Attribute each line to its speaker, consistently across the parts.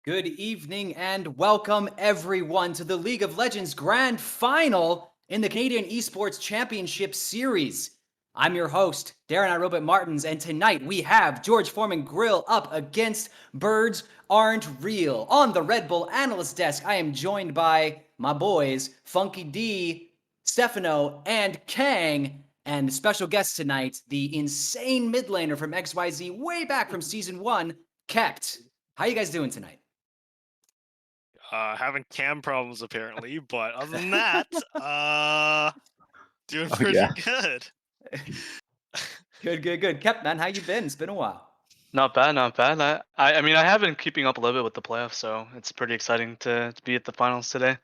Speaker 1: Good evening and welcome everyone to the League of Legends Grand Final in the Canadian Esports Championship Series. I'm your host, Darren iRobot Martins, and tonight we have George Foreman Grill up against Birds Aren't Real. On the Red Bull Analyst Desk, I am joined by my boys, Funky D, Stefano, and Kang. And special guest tonight, the insane mid laner from XYZ way back from Season 1, Kept. How you guys doing tonight?
Speaker 2: Having cam problems apparently, but other than that, doing
Speaker 3: Oh
Speaker 2: pretty
Speaker 3: yeah.
Speaker 2: good.
Speaker 1: Good. Kept, man, how you been? It's been a while.
Speaker 3: Not bad, not bad. I mean, I have been keeping up a little bit with the playoffs, so it's pretty exciting to be at the finals today.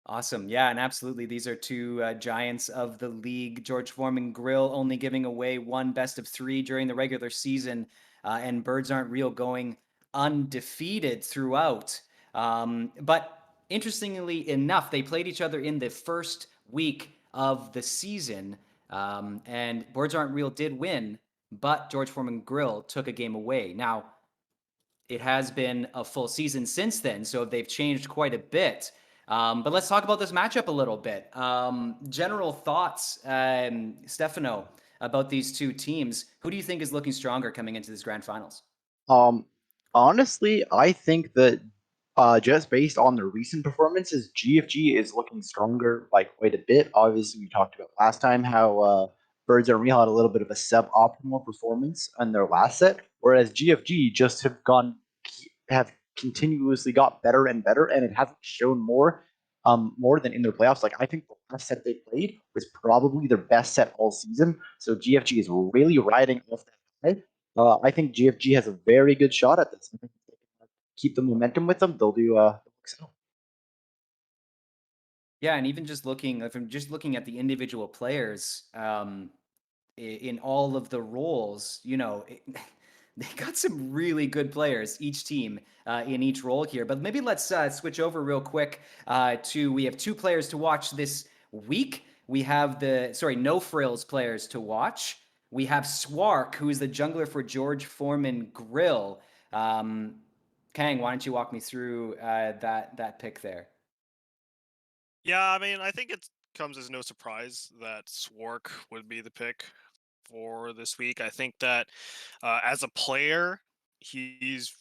Speaker 1: Awesome. Yeah, and absolutely. These are two giants of the league. George Foreman Grill only giving away one best of three during the regular season, and Birds Aren't Real going undefeated throughout. But interestingly enough, they played each other in the first week of the season, and Birds Aren't Real did win, but George Foreman Grill took a game away. Now, it has been a full season since then, so they've changed quite a bit. But let's talk about this matchup a little bit. General thoughts, Stefano, about these two teams. Who do you think is looking stronger coming into this grand finals?
Speaker 3: Um, Honestly, I think that just based on the recent performances, GFG is looking stronger by quite a bit. Obviously, we talked about last time how Birds Are Real had a little bit of a suboptimal performance in their last set, whereas GFG just have continuously got better and better, and it hasn't shown more than in their playoffs. Like I think the last set they played was probably their best set all season. So GFG is really riding off that high. I think GFG has a very good shot at this. I think if they can keep the momentum with them, they'll do excel.
Speaker 1: Yeah, and even just looking, if I'm just looking at the individual players, in all of the roles, they got some really good players, each team in each role here. But maybe let's switch over real quick to we have two players to watch this week. We have No Frills players to watch. We have Swark, who is the jungler for George Foreman Grill. Um, Kang, why don't you walk me through that pick there?
Speaker 2: Yeah, I mean, I think it comes as no surprise that Swark would be the pick for this week. I think that as a player, he's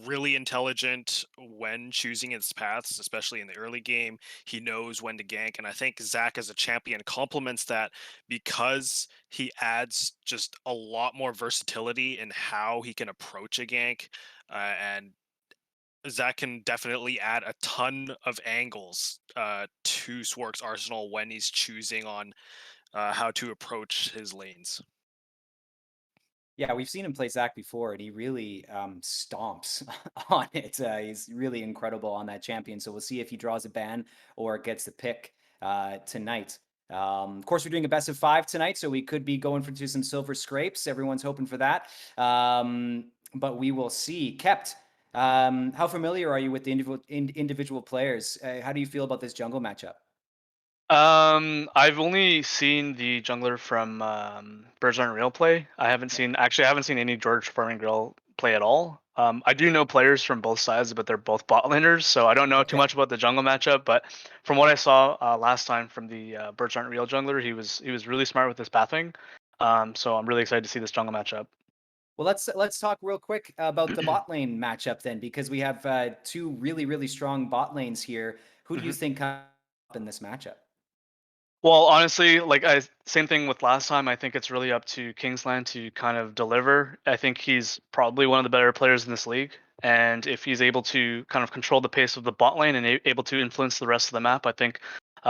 Speaker 2: really intelligent when choosing his paths, especially in the early game. He knows when to gank, and I think Zach as a champion complements that because he adds just a lot more versatility in how he can approach a gank, and Zach can definitely add a ton of angles to Swark's arsenal when he's choosing on how to approach his lanes.
Speaker 1: Yeah, we've seen him play Zach before, and he really stomps on it. He's really incredible on that champion. So we'll see if he draws a ban or gets the pick tonight. Of course, we're doing a best of five tonight, so we could be going to some silver scrapes. Everyone's hoping for that. But we will see. Kept, how familiar are you with the individual players? How do you feel about this jungle matchup?
Speaker 3: I've only seen the jungler from Birds Aren't Real play. I haven't seen any George Farming play at all. I do know players from both sides, but they're both bot laners, so I don't know too
Speaker 1: Okay.
Speaker 3: much about the jungle matchup. But from what I saw last time from the Birds Aren't Real jungler, he was really smart with his pathing. So I'm really excited to see this jungle matchup.
Speaker 1: Well, let's talk real quick about the bot lane matchup then, because we have two really strong bot lanes here. Who do you
Speaker 3: Mhm.
Speaker 1: think comes up in this matchup?
Speaker 3: Well, honestly, same thing with last time. I think it's really up to Kingsland to kind of deliver. I think he's probably one of the better players in this league, and if he's able to kind of control the pace of the bot lane and able to influence the rest of the map, I think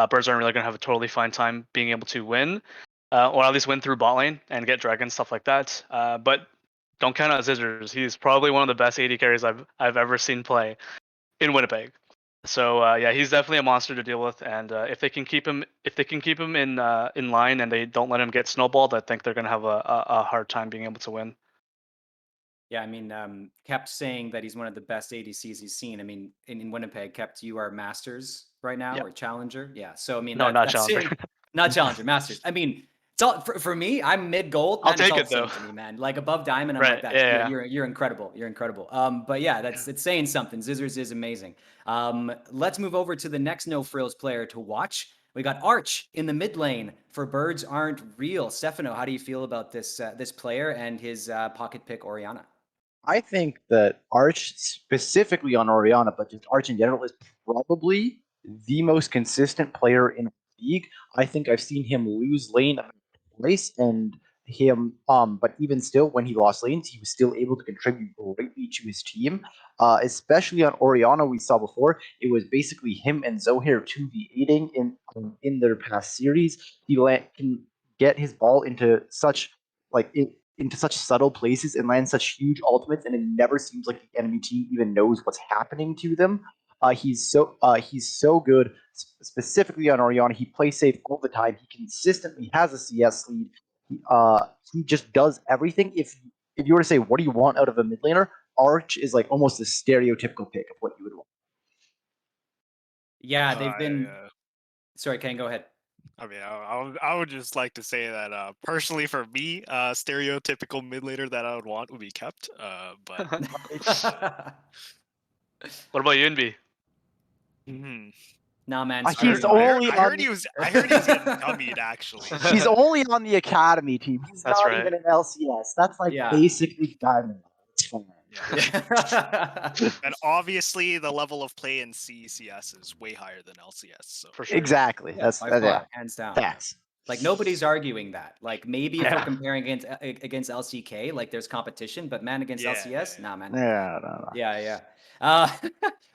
Speaker 3: Birds aren't really going to have a totally fine time being able to win, or at least win through bot lane and get dragons stuff like that. But don't count out Zizzers. He's probably one of the best AD carries I've ever seen play in Winnipeg. So yeah, he's definitely a monster to deal with, and if they can keep him in line and they don't let him get snowballed, I think they're gonna have a hard time being able to win.
Speaker 1: Yeah, I mean, kept saying that he's one of the best ADCs he's seen. I mean, in Winnipeg, kept you are Masters right now
Speaker 3: Yeah,
Speaker 1: or Challenger. Yeah, so I mean
Speaker 3: no, not
Speaker 1: that's
Speaker 3: challenger.
Speaker 1: saying not Challenger, Masters. I mean, It's all for me. I'm mid gold,
Speaker 3: I'll
Speaker 1: man. It's
Speaker 3: take
Speaker 1: all the
Speaker 3: it though.
Speaker 1: same to me, man. Like above diamond, I'm like
Speaker 3: Right.
Speaker 1: that.
Speaker 3: Yeah.
Speaker 1: You're incredible. You're incredible. But yeah, it's saying something. Zizzers is amazing. Let's move over to the next no frills player to watch. We got Arch in the mid lane for Birds Aren't Real. Stefano, how do you feel about this player and his pocket pick Oriana?
Speaker 4: I think that Arch, specifically on Oriana, but just Arch in general, is probably the most consistent player in the league. I think I've seen him lose lane twice, and but even still, when he lost lanes, he was still able to contribute greatly to his team. Especially on Oriana, we saw before, it was basically him and Zohair 2v8ing in their past series. Can get his ball into such into such subtle places and land such huge ultimates, and it never seems like the enemy team even knows what's happening to them. He's so good, specifically on Oriana. He plays safe all the time. He consistently has a CS lead. He just does everything. If you were to say what do you want out of a mid laner, Arch is like almost the stereotypical pick of what you would want.
Speaker 1: Yeah, they've been.
Speaker 2: Yeah.
Speaker 1: Sorry, Ken, go ahead.
Speaker 2: I mean, I would just like to say that personally for me, stereotypical mid laner that I would want would be kept. But
Speaker 3: What about you, Inby?
Speaker 2: mhm.
Speaker 1: Nah, man,
Speaker 2: I heard
Speaker 4: He's
Speaker 1: screw you.
Speaker 4: only on
Speaker 2: I heard he was getting dummied actually.
Speaker 4: he's only on the academy team. He's
Speaker 3: That's
Speaker 4: not
Speaker 3: right.
Speaker 4: even an LCS. That's like
Speaker 1: Yeah.
Speaker 4: basically diamond. It's fine.
Speaker 2: Yeah.
Speaker 1: Yeah.
Speaker 2: And obviously the level of play in CECS is way higher than LCS. So
Speaker 3: For sure.
Speaker 4: Exactly.
Speaker 1: Yeah, by
Speaker 4: Yeah.
Speaker 1: far, hands down.
Speaker 4: Facts.
Speaker 1: Like nobody's arguing that. Like maybe if we're
Speaker 3: Yeah.
Speaker 1: comparing against LCK, like there's competition, but man against
Speaker 2: yeah,
Speaker 1: LCS,
Speaker 2: yeah.
Speaker 1: nah, man.
Speaker 4: Yeah, no.
Speaker 1: Yeah, yeah. Uh,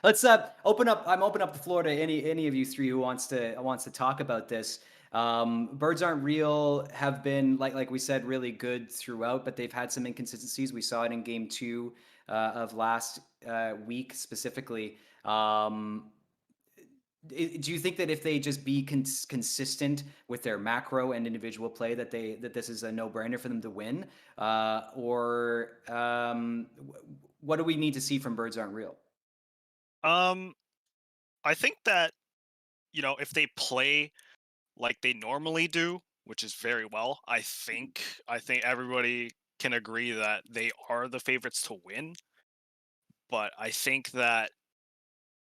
Speaker 1: let's open up. I'm open up the floor to any of you three who wants to talk about this. Birds Aren't Real have been like we said really good throughout, but they've had some inconsistencies. We saw it in game two of last week specifically. Do you think that if they just be consistent with their macro and individual play that this is a no-brainer for them to win, or what do we need to see from Birds Aren't Real?
Speaker 2: I think that if they play like they normally do, which is very well, I think everybody can agree that they are the favorites to win. But I think that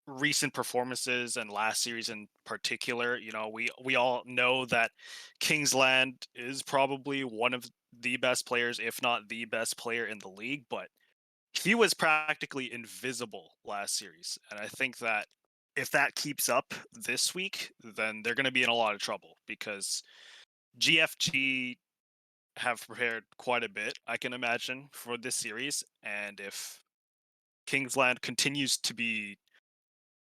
Speaker 2: recent performances and last series in particular, we all know that Kingsland is probably one of the best players, if not the best player in the league, but he was practically invisible last series. And I think that if that keeps up this week, then they're going to be in a lot of trouble because GFG have prepared quite a bit, I can imagine, for this series. And if Kingsland continues to be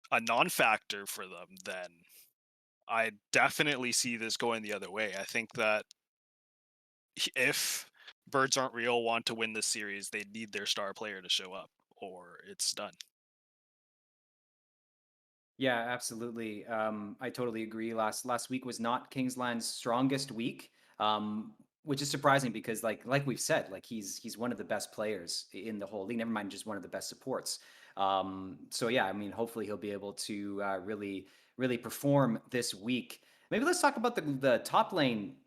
Speaker 2: a non-factor for them, then I definitely see this going the other way. I think that if Birds Aren't Real want to win this series, they need their star player to show up, or it's done.
Speaker 1: Yeah, absolutely. I totally agree. Last week was not Kingsland's strongest week, which is surprising because like we've said, like he's one of the best players in the whole league. Never mind, just one of the best supports. So yeah, I mean, hopefully he'll be able to really perform this week. Maybe let's talk about the top lane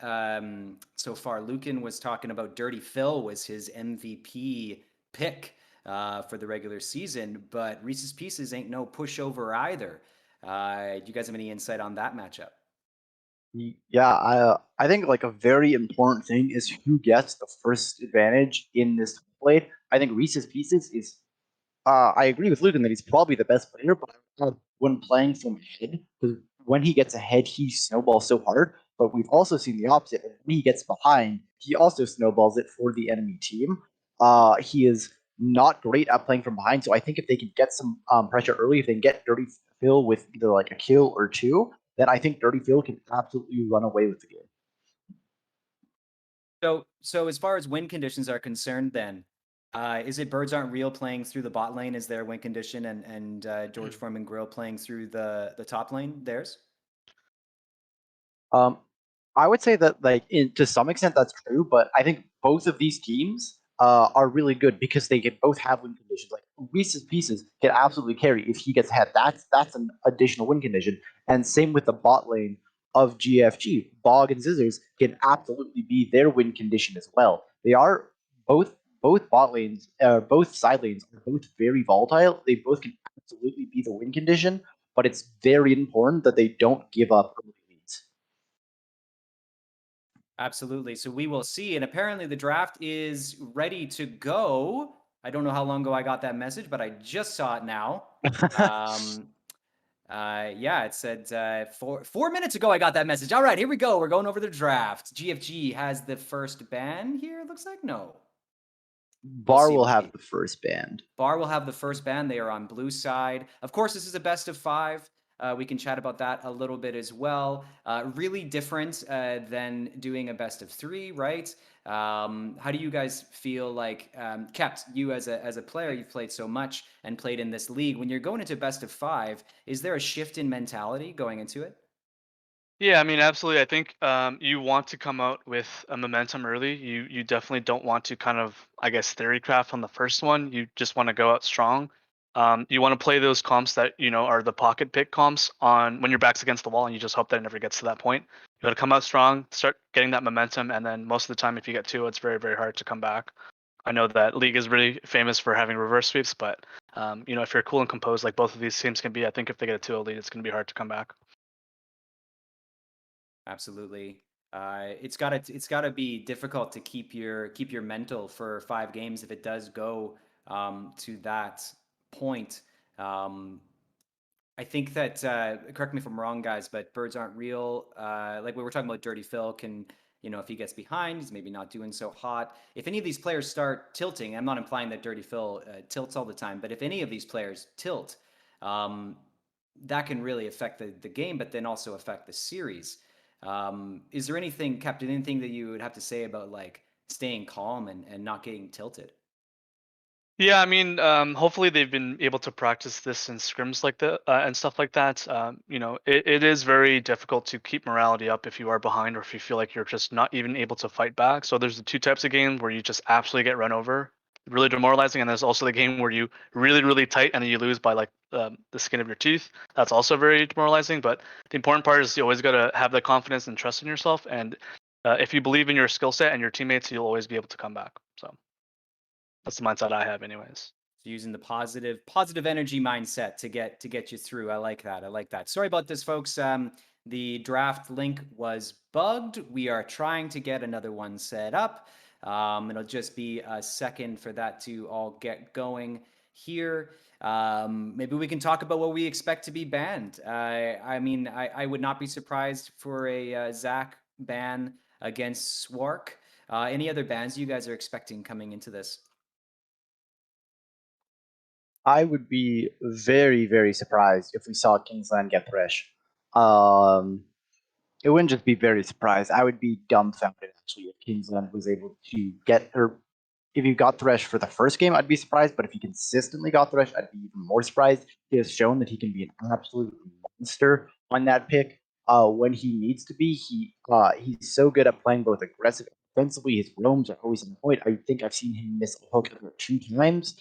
Speaker 1: so far. Lucan was talking about Dirty Phil was his MVP pick for the regular season, but Reese's Pieces ain't no pushover either. Do you guys have any insight on that matchup?
Speaker 4: Yeah, I think like a very important thing is who gets the first advantage in this blade. I think Reese's Pieces is I agree with Lucan that he's probably the best player, but when playing from ahead, because when he gets ahead, he snowballs so hard. But we've also seen the opposite. When he gets behind, he also snowballs it for the enemy team. He is not great at playing from behind, so I think if they can get some pressure early, if they can get Dirty Phil with either like a kill or two, then I think Dirty Phil can absolutely run away with the game.
Speaker 1: So as far as win conditions are concerned, then is it Birds Aren't Real playing through the bot lane is their win condition, and George Foreman Grill playing through the top lane theirs?
Speaker 4: Um, I would say that, like, to some extent, that's true. But I think both of these teams are really good because they can both have win conditions. Like Reese's Pieces can absolutely carry if he gets ahead. That's an additional win condition. And same with the bot lane. of GFG. Bog and Scissors can absolutely be their win condition as well. They are both bot lanes, both side lanes are both very volatile. They both can absolutely be the win condition, but it's very important that they don't give up early leads.
Speaker 1: Absolutely. So we will see. And apparently the draft is ready to go. I don't know how long ago I got that message, but I just saw it now. Um, yeah, it said 4 minutes ago I got that message. All right, here we go. We're going over the draft. GFG has the first ban here. It looks like no. We'll
Speaker 4: Bar
Speaker 1: see.
Speaker 4: will
Speaker 1: We'll
Speaker 4: have
Speaker 1: see.
Speaker 4: the first band.
Speaker 1: Bar will have the first ban. They are on blue side. Of course, this is a best of 5. We can chat about that a little bit as well. Really different than doing a best of 3, right? How do you guys feel like, Kept, you as a player, you've played so much and played in this league. When you're going into best of 5, is there a shift in mentality going into it?
Speaker 3: Yeah, I mean, absolutely. I think you want to come out with a momentum early. You definitely don't want to kind of, I guess, theory craft on the first one. You just want to go out strong. You want to play those comps that are the pocket pick comps on when your back's against the wall, and you just hope that it never gets to that point. You got to come out strong, start getting that momentum, and then most of the time, if you get two, it's very very hard to come back. I know that league is really famous for having reverse sweeps, but if you're cool and composed like both of these teams can be, I think if they get a 2-0 lead, it's going to be hard to come back.
Speaker 1: Absolutely. It's gotta be difficult to keep your mental for 5 games if it does go to that point. Um, I think that correct me if I'm wrong, guys, but birds aren't real. Like we were talking about, Dirty Phil can, if he gets behind, he's maybe not doing so hot. If any of these players start tilting, I'm not implying that Dirty Phil tilts all the time, but if any of these players tilt, um, that can really affect the game, but then also affect the series. Is there anything, Captain, anything that you would have to say about like staying calm and not getting tilted?
Speaker 3: Yeah, I mean, hopefully they've been able to practice this in scrims like that and stuff like that. It is very difficult to keep morality up if you are behind or if you feel like you're just not even able to fight back. So there's the two types of games where you just absolutely get run over, really demoralizing, and there's also the game where you really, really tight and then you lose by like the skin of your teeth. That's also very demoralizing. But the important part is you always got to have the confidence and trust in yourself. And if you believe in your skill set and your teammates, you'll always be able to come back. So that's the mindset I have, anyways.
Speaker 1: Using the positive energy mindset to get you through. I like that. I like that. Sorry about this, folks. The draft link was bugged. We are trying to get another one set up. It'll just be a second for that to all get going here. Maybe we can talk about what we expect to be banned. I mean, I would not be surprised for a Zach ban against Swark. Any other bans you guys are expecting coming into this?
Speaker 4: I would be very, very surprised if we saw Kingsland get Thresh. Um, it wouldn't just be very surprised. I would be dumbfounded actually if Kingsland was able to get, or if you got Thresh for the first game, I'd be surprised. But if he consistently got Thresh, I'd be even more surprised. He has shown that he can be an absolute monster on that pick when he needs to be. He's so good at playing both aggressive and defensively. His roams are always on point. I think I've seen him miss a hook 2 times.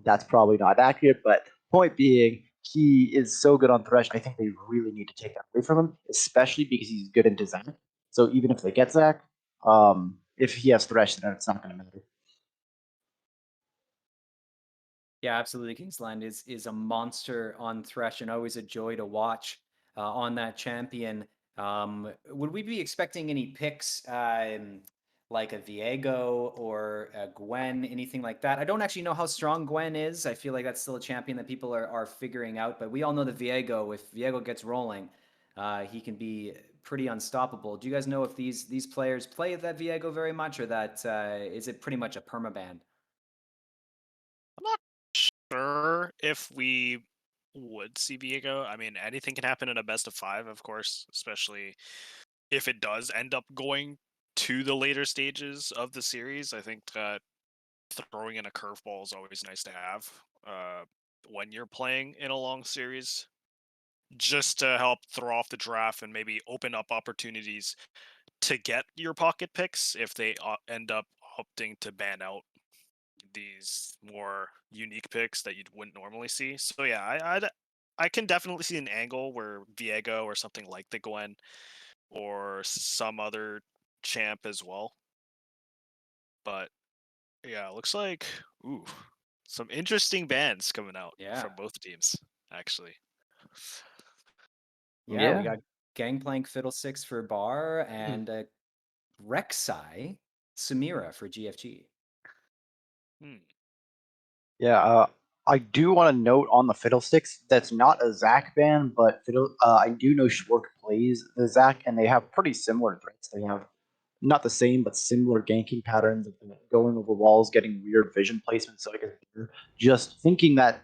Speaker 4: That's probably not accurate, but point being, he is so good on Thresh. I think they really need to take that away from him, especially because he's good into Zac. So even if they get Zac, if he has Thresh, then it's not going to matter.
Speaker 1: Yeah, absolutely. Kingsland is a monster on Thresh and always a joy to watch on that champion. Would we be expecting any picks like a Viego or a Gwen, anything like that? I don't actually know how strong Gwen is. I feel like that's still a champion that people are figuring out, but we all know that Viego, if Viego gets rolling, he can be pretty unstoppable. Do you guys know if these players play that Viego very much, or that is it pretty much a permaban?
Speaker 2: I'm not sure if we would see Viego. I mean, anything can happen in a best of 5, of course, especially if it does end up going to the later stages of the series. I think that throwing in a curveball is always nice to have when you're playing in a long series, just to help throw off the draft and maybe open up opportunities to get your pocket picks if they end up opting to ban out these more unique picks that you wouldn't normally see. So yeah, I can definitely see an angle where Viego or something like the Gwen or some other champ as well. But yeah, it looks like ooh, some interesting bans coming out
Speaker 1: Yeah.
Speaker 2: from both teams, actually.
Speaker 1: Yeah, we
Speaker 4: Yeah.
Speaker 1: got Gangplank Fiddlesticks for Bar and Rek'Sai Samira for GFG.
Speaker 2: Hmm.
Speaker 4: Yeah, I do want to note on the Fiddlesticks that's not a Zac ban, but I do know Schwark plays the Zac, and they have pretty similar threats. They have not the same, but similar ganking patterns of going over walls, getting weird vision placement. So I guess you're just thinking that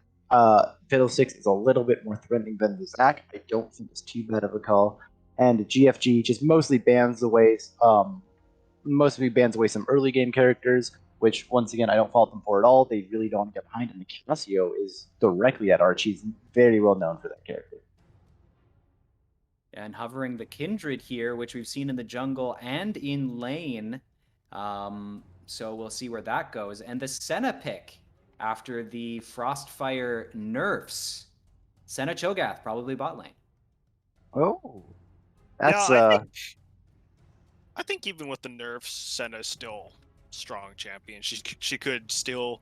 Speaker 4: Fiddlesticks is a little bit more threatening than the Zac, I don't think it's too bad of a call. And GFG just mostly bans away some early game characters, which once again I don't fault them for at all. They really don't get behind, and Casio is directly at Arch. He's very well known for that character.
Speaker 1: And hovering the Kindred here, which we've seen in the jungle and in lane. So we'll see where that goes. And the Senna pick after the Frostfire nerfs. Senna Cho'Gath, probably bot lane.
Speaker 4: Oh,
Speaker 2: Yeah,
Speaker 4: that's
Speaker 2: I think even with the nerfs, Senna's still strong champion. She could still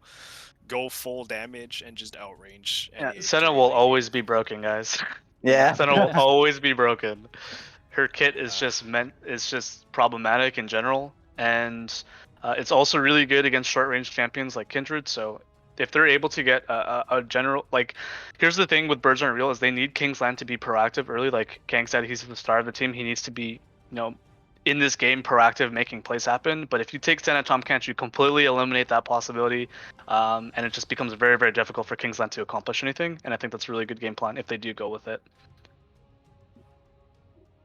Speaker 2: go full damage and just outrange
Speaker 3: Yeah,
Speaker 2: any
Speaker 3: Senna
Speaker 2: AD
Speaker 3: will
Speaker 2: lane.
Speaker 3: always be broken, guys.
Speaker 4: yeah.
Speaker 3: Senna will always be broken. Her kit is
Speaker 2: Yeah.
Speaker 3: just problematic in general, and it's also really good against short range champions like Kindred. So if they're able to get a general like, here's the thing with Birds Aren't Real is they need Kingsland to be proactive early. Like Kang said, he's the star of the team. He needs to be in this game proactive, making plays happen. But if you take Senna Tom Kent, you completely eliminate that possibility, and it just becomes very very difficult for Kingsland to accomplish anything. And I think that's a really good game plan if they do go with it.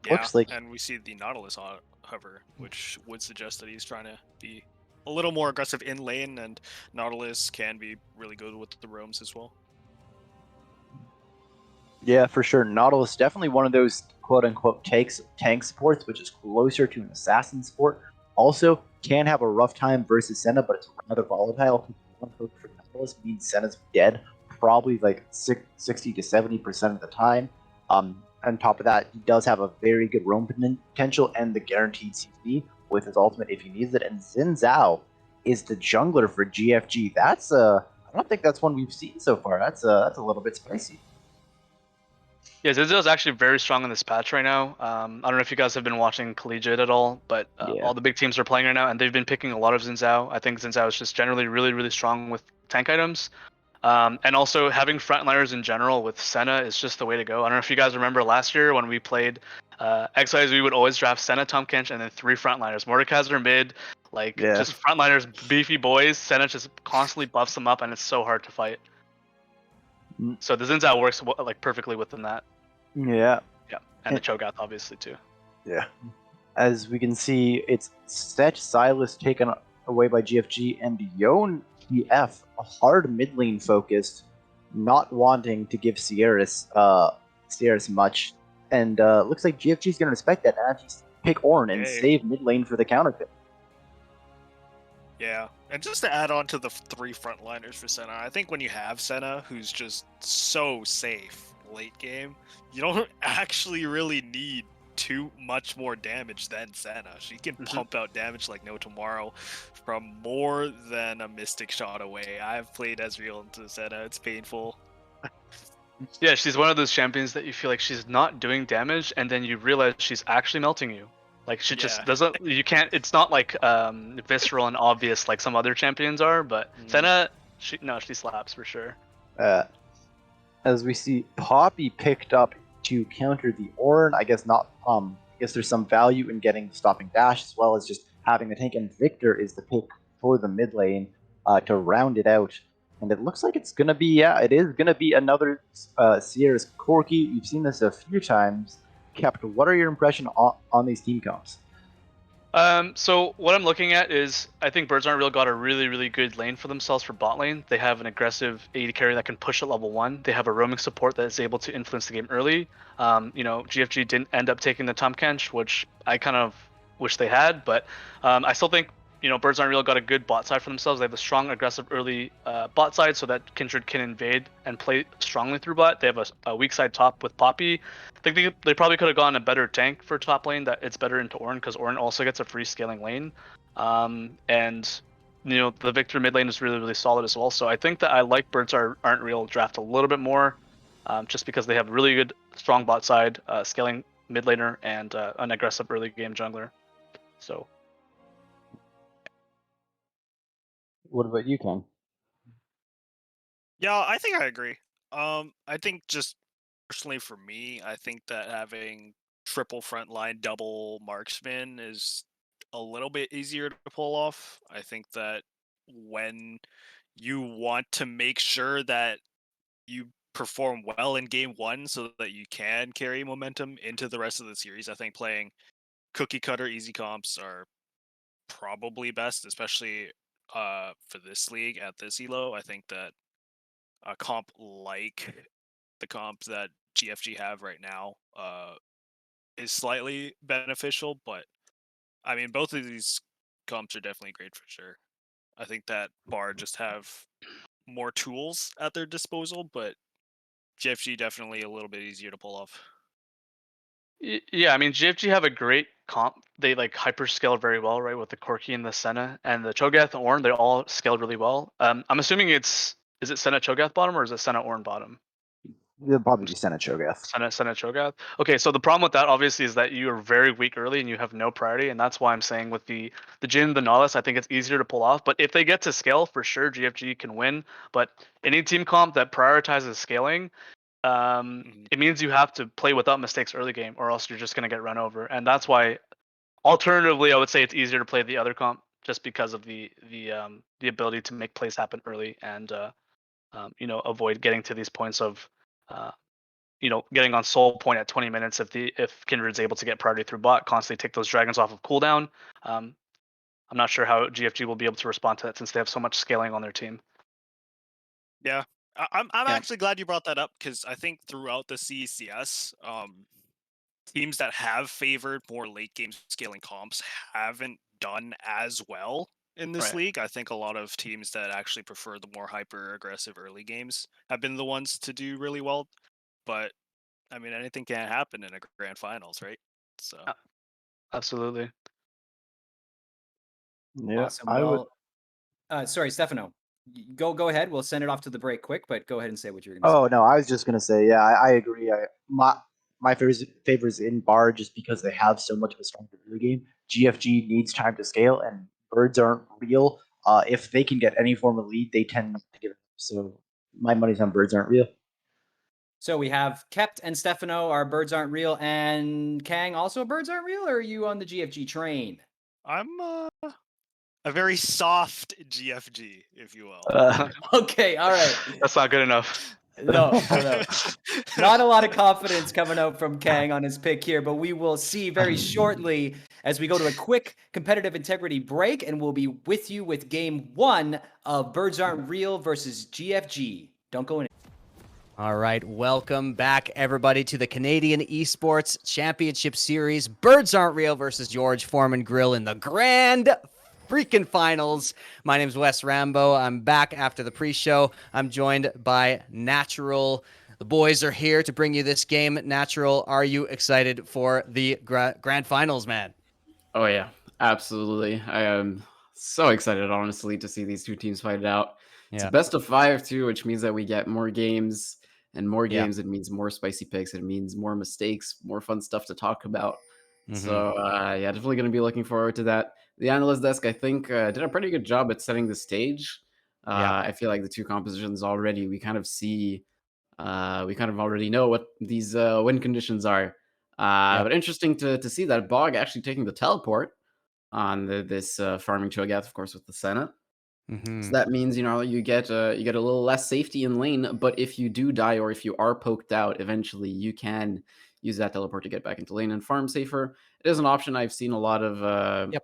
Speaker 2: Yeah,
Speaker 4: Looks like
Speaker 2: and we see the Nautilus hover, which would suggest that he's trying to be a little more aggressive in lane, and Nautilus can be really good with the roams as well.
Speaker 4: yeah, for sure. Nautilus definitely one of those quote unquote tank supports, which is closer to an assassin support. Also, can have a rough time versus Senna, but it's rather volatile. One hook for Nautilus means Senna's dead probably like 60 to 70% of the time. On top of that, he does have a very good roam potential and the guaranteed CC with his ultimate if he needs it. And Xin Zhao is the jungler for GFG. I don't think that's one we've seen so far. That's a little bit spicy.
Speaker 3: Yeah, Zinzao is actually very strong in this patch right now. I don't know if you guys have been watching Collegiate at all, but
Speaker 4: Yeah.
Speaker 3: all the big teams are playing right now, and they've been picking a lot of Zinzao. I think Zinzao is just generally really, really strong with tank items. And also having frontliners in general with Senna is just the way to go. I don't know if you guys remember last year when we played Exiles, we would always draft Senna, Tom Kench, and then 3 frontliners. Mordekaiser mid, like
Speaker 4: Yeah.
Speaker 3: just frontliners, beefy boys. Senna just constantly buffs them up, and it's so hard to fight.
Speaker 4: Mm.
Speaker 3: So the Zinzao works like perfectly within that.
Speaker 4: Yeah.
Speaker 3: Yeah, and the Cho'Gath obviously too.
Speaker 4: Yeah. As we can see, it's Set Silas taken away by GFG and Yon TF, a hard mid lane focused, not wanting to give Sierras much. And looks like GFG's going to respect that and actually pick Ornn and
Speaker 2: Hey.
Speaker 4: save mid lane for the counter pick.
Speaker 2: Yeah, and just to add on to the 3 frontliners for Senna, I think when you have Senna, who's just so safe late game, you don't actually really need too much more damage than Senna. She can pump out damage like no tomorrow from more than a Mystic shot away. I've played Ezreal into Senna, it's painful.
Speaker 3: Yeah, she's one of those champions that you feel like she's not doing damage, and then you realize she's actually melting you. Like she just
Speaker 2: Yeah.
Speaker 3: doesn't. You can't. It's not like visceral and obvious like some other champions are. But Senna, she slaps for sure.
Speaker 4: As we see Poppy picked up to counter the Ornn. I guess not. I guess there's some value in getting stopping dash as well as just having the tank. And Victor is the pick for the mid lane to round it out. And it looks like it's gonna be it is gonna be another Sierra's Corki. We've seen this a few times. Kept. What are your impression on these team comps?
Speaker 3: So what I'm looking at is I think Birds Aren't Real got a really, really good lane for themselves for bot lane. They have an aggressive AD carry that can push at level 1. They have a roaming support that is able to influence the game early. GFG didn't end up taking the Tom Kench, which I kind of wish they had, but I still think Birds Aren't Real got a good bot side for themselves. They have a strong, aggressive early bot side so that Kindred can invade and play strongly through bot. They have a weak side top with Poppy. I think they probably could have gotten a better tank for top lane that it's better into Ornn, because Ornn also gets a free scaling lane. And the Victor mid lane is really, really solid as well. So I think that I like Birds Aren't Real draft a little bit more, just because they have really good, strong bot side, scaling mid laner, and an aggressive early game jungler. So.
Speaker 4: What about you, Ken?
Speaker 2: Yeah, I think I agree. I think just personally for me, I think that having triple frontline, double marksman is a little bit easier to pull off. I think that when you want to make sure that you perform well in game one so that you can carry momentum into the rest of the series, I think playing cookie cutter easy comps are probably best, especially for this league at this elo. I think that a comp like the comp that GFG have right now is slightly beneficial, but I mean both of these comps are definitely great for sure. I think that Bar just have more tools at their disposal, but GFG definitely a little bit easier to pull off.
Speaker 3: Yeah, I mean GFG have a great comp. They like hyper scale very well, right? With the Corki and the Senna and the Cho'Gath and Ornn, they all scaled really well. I'm assuming is it Senna Cho'Gath bottom or is it Senna Ornn bottom?
Speaker 4: It'll probably be Senate Cho'Gath.
Speaker 3: Senna Cho'Gath. Okay, so the problem with that obviously is that you are very weak early and you have no priority, and that's why I'm saying with the Jhin, the Nautilus, I think it's easier to pull off. But if they get to scale, for sure GFG can win. But any team comp that prioritizes scaling,
Speaker 2: Mhm.
Speaker 3: it means you have to play without mistakes early game, or else you're just gonna get run over. And that's why, alternatively, I would say it's easier to play the other comp just because of the ability to make plays happen early and avoid getting to these points of uh, getting on soul point at 20 minutes if Kindred's able to get priority through bot, constantly take those dragons off of cooldown. Um, I'm not sure how GFG will be able to respond to that since they have so much scaling on their team.
Speaker 2: Yeah, I'm
Speaker 1: Yeah.
Speaker 2: actually glad you brought that up because I think throughout the CECS, teams that have favored more late game scaling comps haven't done as well in this
Speaker 3: Right.
Speaker 2: league. I think a lot of teams that actually prefer the more hyper aggressive early games have been the ones to do really well. But I mean, anything can happen in a grand finals, right? So
Speaker 3: Uh, Absolutely.
Speaker 4: Yeah,
Speaker 1: Awesome.
Speaker 4: I would.
Speaker 1: Well, sorry, Stefano. Go ahead. We'll send it off to the break quick, but go ahead and say what you're going to say.
Speaker 4: Oh no, I was just gonna say, yeah, I agree. My favors in bar just because they have so much of a stronger early game. GFG needs time to scale, and birds aren't real. If they can get any form of lead, they tend not to give it up. So my money's on birds aren't real.
Speaker 1: So we have Kept and Stefano, our birds aren't real, and Kang also birds aren't real, or are you on the GFG train?
Speaker 2: I'm a very soft GFG, if you will.
Speaker 1: Okay, all right.
Speaker 3: That's not good enough.
Speaker 1: No. Not a lot of confidence coming out from Kang on his pick here, but we will see very shortly as we go to a quick competitive integrity break, and we'll be with you with game one of Birds Aren't Real versus GFG. Don't go in. All right, welcome back, everybody, to the Canadian Esports Championship Series. Birds Aren't Real versus George Foreman Grill in the grand freaking finals. My name's Wes Rambo. I'm back after the pre-show. I'm joined by Natural. The boys are here to bring you this game. Natural, are you excited for the grand finals, man?
Speaker 5: Oh yeah, absolutely. I am so excited, honestly, to see these two teams fight it out. It's a
Speaker 1: Yeah.
Speaker 5: best of 5 too, which means that we get more games, and more
Speaker 1: Yeah.
Speaker 5: games. It means more spicy picks. It means more mistakes, more fun stuff to talk about.
Speaker 1: Mm-hmm.
Speaker 5: So yeah, definitely going to be looking forward to that. The analyst desk, I think, did a pretty good job at setting the stage.
Speaker 1: Yeah.
Speaker 5: I feel like the two compositions already, we kind of see, we kind of already know what these win conditions are.
Speaker 1: Yep.
Speaker 5: But interesting to see that Bog actually taking the teleport on this farming Cho'Gath, of course, with the Senna.
Speaker 1: Mm-hmm.
Speaker 5: So that means you get a little less safety in lane. But if you do die or if you are poked out, eventually you can use that teleport to get back into lane and farm safer. It is an option I've seen a lot of
Speaker 1: Yep.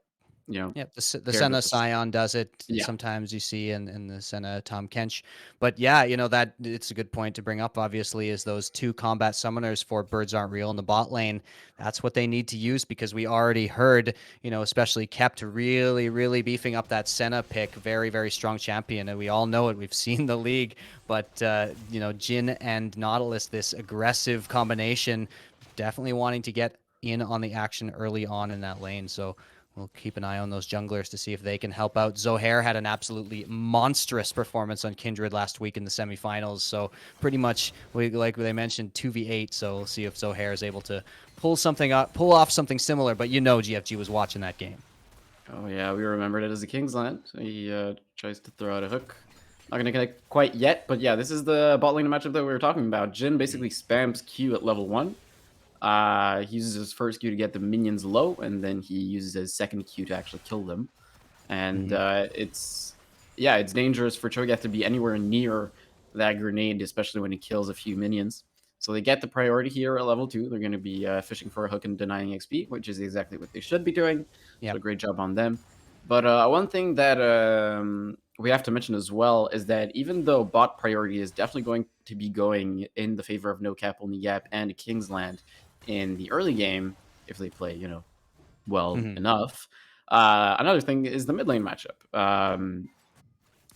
Speaker 5: you know,
Speaker 1: Yeah, the
Speaker 5: paired
Speaker 1: Senna
Speaker 5: with this.
Speaker 1: Scion does it.
Speaker 5: Yeah.
Speaker 1: Sometimes you see in the Senna Tom Kench. But yeah, that it's a good point to bring up, obviously, is those 2 combat summoners for Birds Aren't Real in the bot lane. That's what they need to use, because we already heard, especially Kept really, really beefing up that Senna pick. Very, very strong champion. And we all know it. We've seen the league. But, Jin and Nautilus, this aggressive combination, definitely wanting to get in on the action early on in that lane. So we'll keep an eye on those junglers to see if they can help out. Zohair had an absolutely monstrous performance on Kindred last week in the semifinals. So pretty much, like they mentioned, 2v8. So we'll see if Zohair is able to pull off something similar. But GFG was watching that game.
Speaker 5: Oh yeah, we remembered it as a Kingsland. He tries to throw out a hook. Not gonna connect quite yet, but yeah, this is the bot lane matchup that we were talking about. Jin basically spams Q at level 1. He uses his first Q to get the minions low, and then he uses his second Q to actually kill them. And it's dangerous for Cho'Gath to be anywhere near that grenade, especially when he kills a few minions. So they get the priority here at level 2. They're going to be fishing for a hook and denying XP, which is exactly what they should be doing.
Speaker 1: Yep.
Speaker 5: So great job on them. But one thing that we have to mention as well is that even though bot priority is definitely going to be going in the favor of No Cap, Only Gap, and Kingsland in the early game, if they play, well enough. Another thing is the mid lane matchup,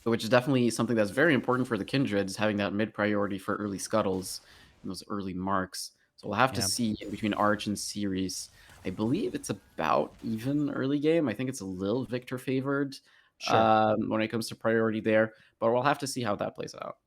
Speaker 5: which is definitely something that's very important for the Kindreds, having that mid priority for early scuttles and those early marks. So we'll have to
Speaker 1: Yeah.
Speaker 5: see in between Arch and Series. I believe it's about even early game. I think it's a little Victor favored
Speaker 1: Sure.
Speaker 5: when it comes to priority there, but we'll have to see how that plays out.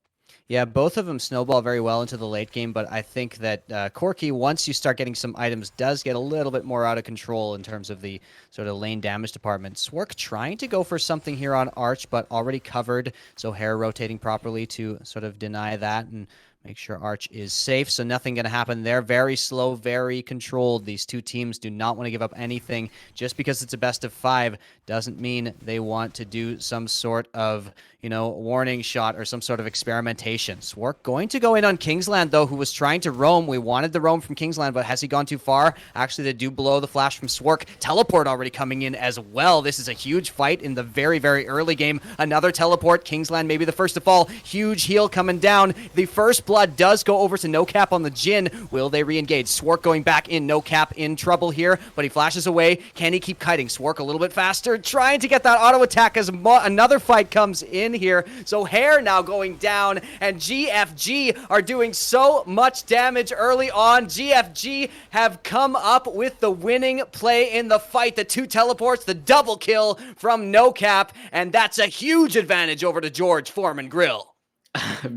Speaker 1: Yeah, both of them snowball very well into the late game, but I think that Corki, once you start getting some items, does get a little bit more out of control in terms of the sort of lane damage department. Swark trying to go for something here on Arch, but already covered, so Hair rotating properly to sort of deny that and make sure Arch is safe, so nothing going to happen there. Very slow, very controlled. These two teams do not want to give up anything. Just because it's a best of 5 doesn't mean they want to do some sort of, warning shot or some sort of experimentation. Swark going to go in on Kingsland, though, who was trying to roam. We wanted the roam from Kingsland, but has he gone too far? Actually, they do blow the flash from Swark. Teleport already coming in as well. This is a huge fight in the very, very early game. Another teleport. Kingsland maybe the first to fall. Huge heal coming down. The first blood does go over to No Cap on the Jin. Will they re-engage? Swark going back in. No Cap in trouble here, but he flashes away. Can he keep kiting? Swark a little bit faster, trying to get that auto attack as another fight comes in here. So Hair now going down, and GFG are doing so much damage early on. GFG have come up with the winning play in the fight. The 2 teleports, the double kill from No Cap, and that's a huge advantage over to George Foreman Grill.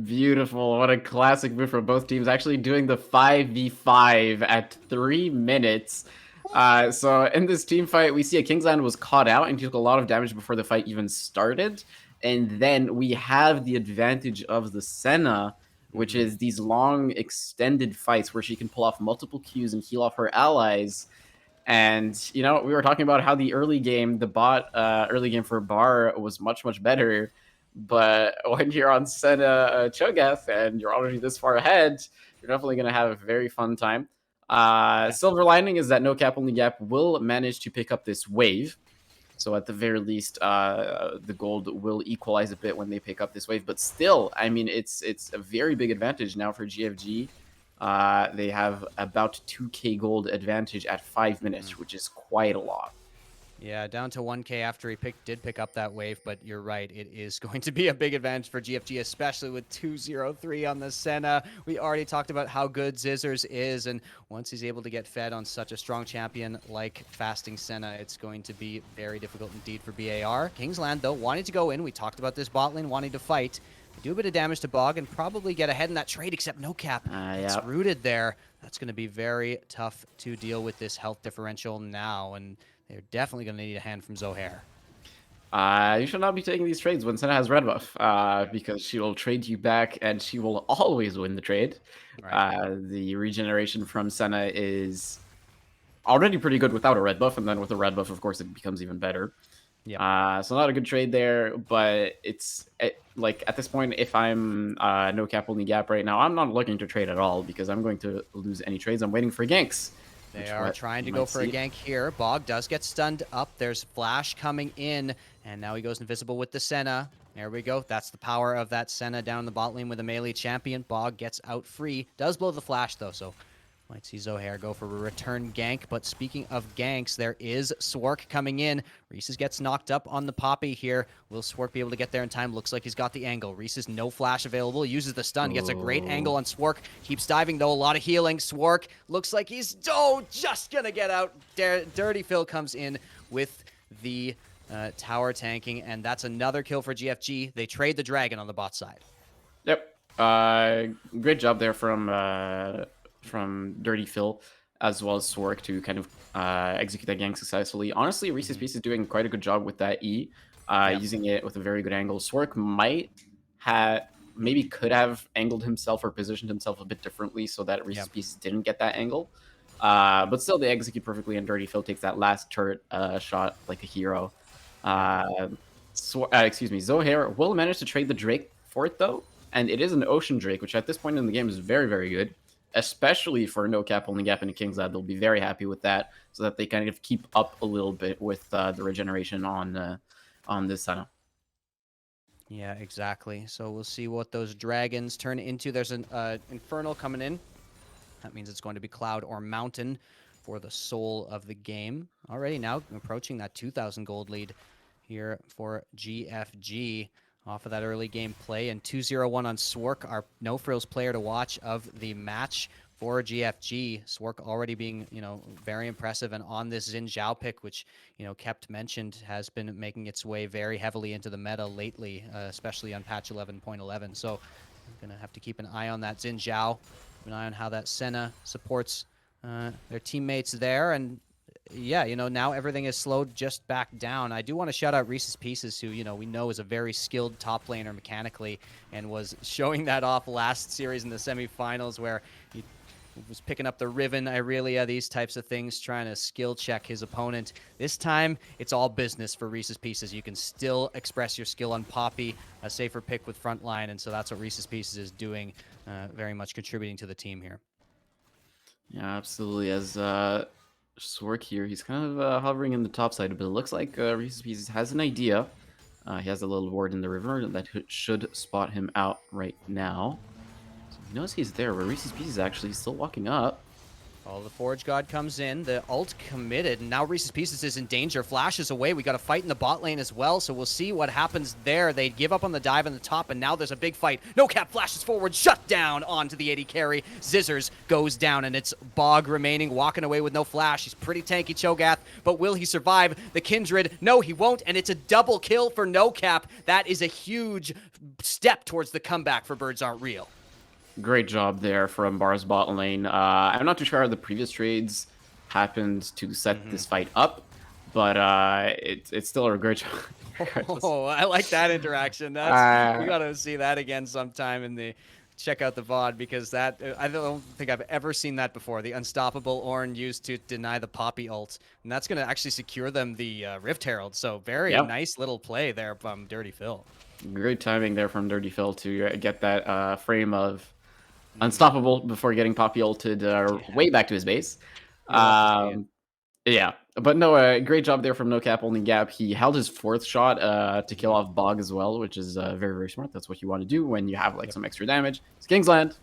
Speaker 5: Beautiful. What a classic move from both teams. Actually doing the 5v5 at 3 minutes. So in this team fight, we see a Kingsland was caught out and took a lot of damage before the fight even started. And then we have the advantage of the Senna, which is these long extended fights where she can pull off multiple Qs and heal off her allies. And, we were talking about how the early game, the bot early game for Bar was much, much better. But when you're on Senna Cho'Gath and you're already this far ahead, you're definitely going to have a very fun time. Silver lining is that No Cap Only Gap will manage to pick up this wave. So at the very least, the gold will equalize a bit when they pick up this wave. But still, I mean, it's a very big advantage now for GFG. They have about 2k gold advantage at 5 minutes, which is quite a lot.
Speaker 1: Yeah, down to 1k after he did pick up that wave, but you're right, it is going to be a big advantage for GFG, especially with 2-0-3 on the Senna. We already talked about how good Zizzers is, and once he's able to get fed on such a strong champion like Fasting Senna, it's going to be very difficult indeed for BAR. Kingsland, though, wanting to go in. We talked about this bot lane wanting to fight. Do a bit of damage to Bog and probably get ahead in that trade, except No Cap. It's rooted there. That's going to be very tough to deal with this health differential now, and they're definitely going to need a hand from Zohair.
Speaker 5: You should not be taking these trades when Senna has red buff, because she will trade you back and she will always win the trade. Right. The regeneration from Senna is already pretty good without a red buff, and then with a red buff, of course, it becomes even better. Yeah. So not a good trade there, but like at this point, if I'm No Cap Only Gap right now, I'm not looking to trade at all because I'm going to lose any trades. I'm waiting for ganks.
Speaker 6: They are trying to go for a gank here. Bog does get stunned up. There's Flash coming in, and now he goes invisible with the Senna. There we go. That's the power of that Senna down in the bot lane with a melee champion. Bog gets out free. Does blow the Flash, though, so might see Zohair go for a return gank. But speaking of ganks, there is Swark coming in. Reese's gets knocked up on the Poppy here. Will Swark be able to get there in time? Looks like he's got the angle. Reese's no flash available. Uses the stun. Gets a great angle on Swark. Keeps diving, though. A lot of healing. Swark looks like he's, just going to get out. Dirty Phil comes in with the tower tanking, and that's another kill for GFG. They trade the dragon on the bot side.
Speaker 5: Yep. Great job there from Dirty Phil as well as Swark to kind of execute that gank successfully. Honestly, Reese's Piece is doing quite a good job with that E, using it with a very good angle. Swark maybe could have angled himself or positioned himself a bit differently so that Reese's Pieces didn't get that angle. But still, they execute perfectly, and Dirty Phil takes that last turret shot like a hero. Zohair will manage to trade the Drake for it, though, and it is an Ocean Drake, which at this point in the game is very, very good, especially for no cap, only gap into King's Lad. They'll be very happy with that, so that they kind of keep up a little bit with the regeneration on this Senna.
Speaker 6: Yeah, exactly. So we'll see what those dragons turn into. There's an Infernal coming in. That means it's going to be Cloud or Mountain for the soul of the game. Already now approaching that 2,000 gold lead here for GFG off of that early game play. And 2-0-1 on Swark, our No Frills player to watch of the match for GFG. Swark already being, very impressive. And on this Xin Zhao pick, which, kept mentioned, has been making its way very heavily into the meta lately, especially on patch 11.11. So I'm going to have to keep an eye on that Xin Zhao, keep an eye on how that Senna supports their teammates there. And yeah, now everything is slowed just back down. I do want to shout out Reese's Pieces, who, we know is a very skilled top laner mechanically and was showing that off last series in the semifinals where he was picking up the Riven, Irelia, these types of things, trying to skill check his opponent. This time, it's all business for Reese's Pieces. You can still express your skill on Poppy, a safer pick with frontline, and so that's what Reese's Pieces is doing, very much contributing to the team here.
Speaker 5: Yeah, absolutely. As Swark here, he's kind of hovering in the top side, but it looks like Reese's Pieces has an idea. He has a little ward in the river that should spot him out right now. So he knows he's there, but Reese's Pieces actually still walking up.
Speaker 6: Oh, the Forge God comes in, the ult committed, and now Reese's Pieces is in danger. Flashes away. We got a fight in the bot lane as well, so we'll see what happens there. They give up on the dive on the top, and now there's a big fight. No cap flashes forward, shut down onto the AD carry. Zizzers goes down, and it's Bog remaining, walking away with no flash. He's pretty tanky, Cho'Gath, but will he survive the Kindred? No, he won't, and it's a double kill for no cap. That is a huge step towards the comeback for Birds Aren't Real.
Speaker 5: Great job there from Bar's bot lane. I'm not too sure how the previous trades happened to set this fight up, but it's still a great job.
Speaker 6: Oh, I like that interaction. That's we gotta see that again sometime in the check out the VOD, because that I don't think I've ever seen that before. The unstoppable Ornn used to deny the Poppy ult, and that's gonna actually secure them the Rift Herald. So very nice little play there from Dirty Phil.
Speaker 5: Great timing there from Dirty Phil to get that frame of unstoppable before getting Poppy ulted way back to his base. Yeah, but no, great job there from No Cap Only Gap. He held his fourth shot to kill off Bog as well, which is very, very smart. That's what you want to do when you have some extra damage. It's Kingsland.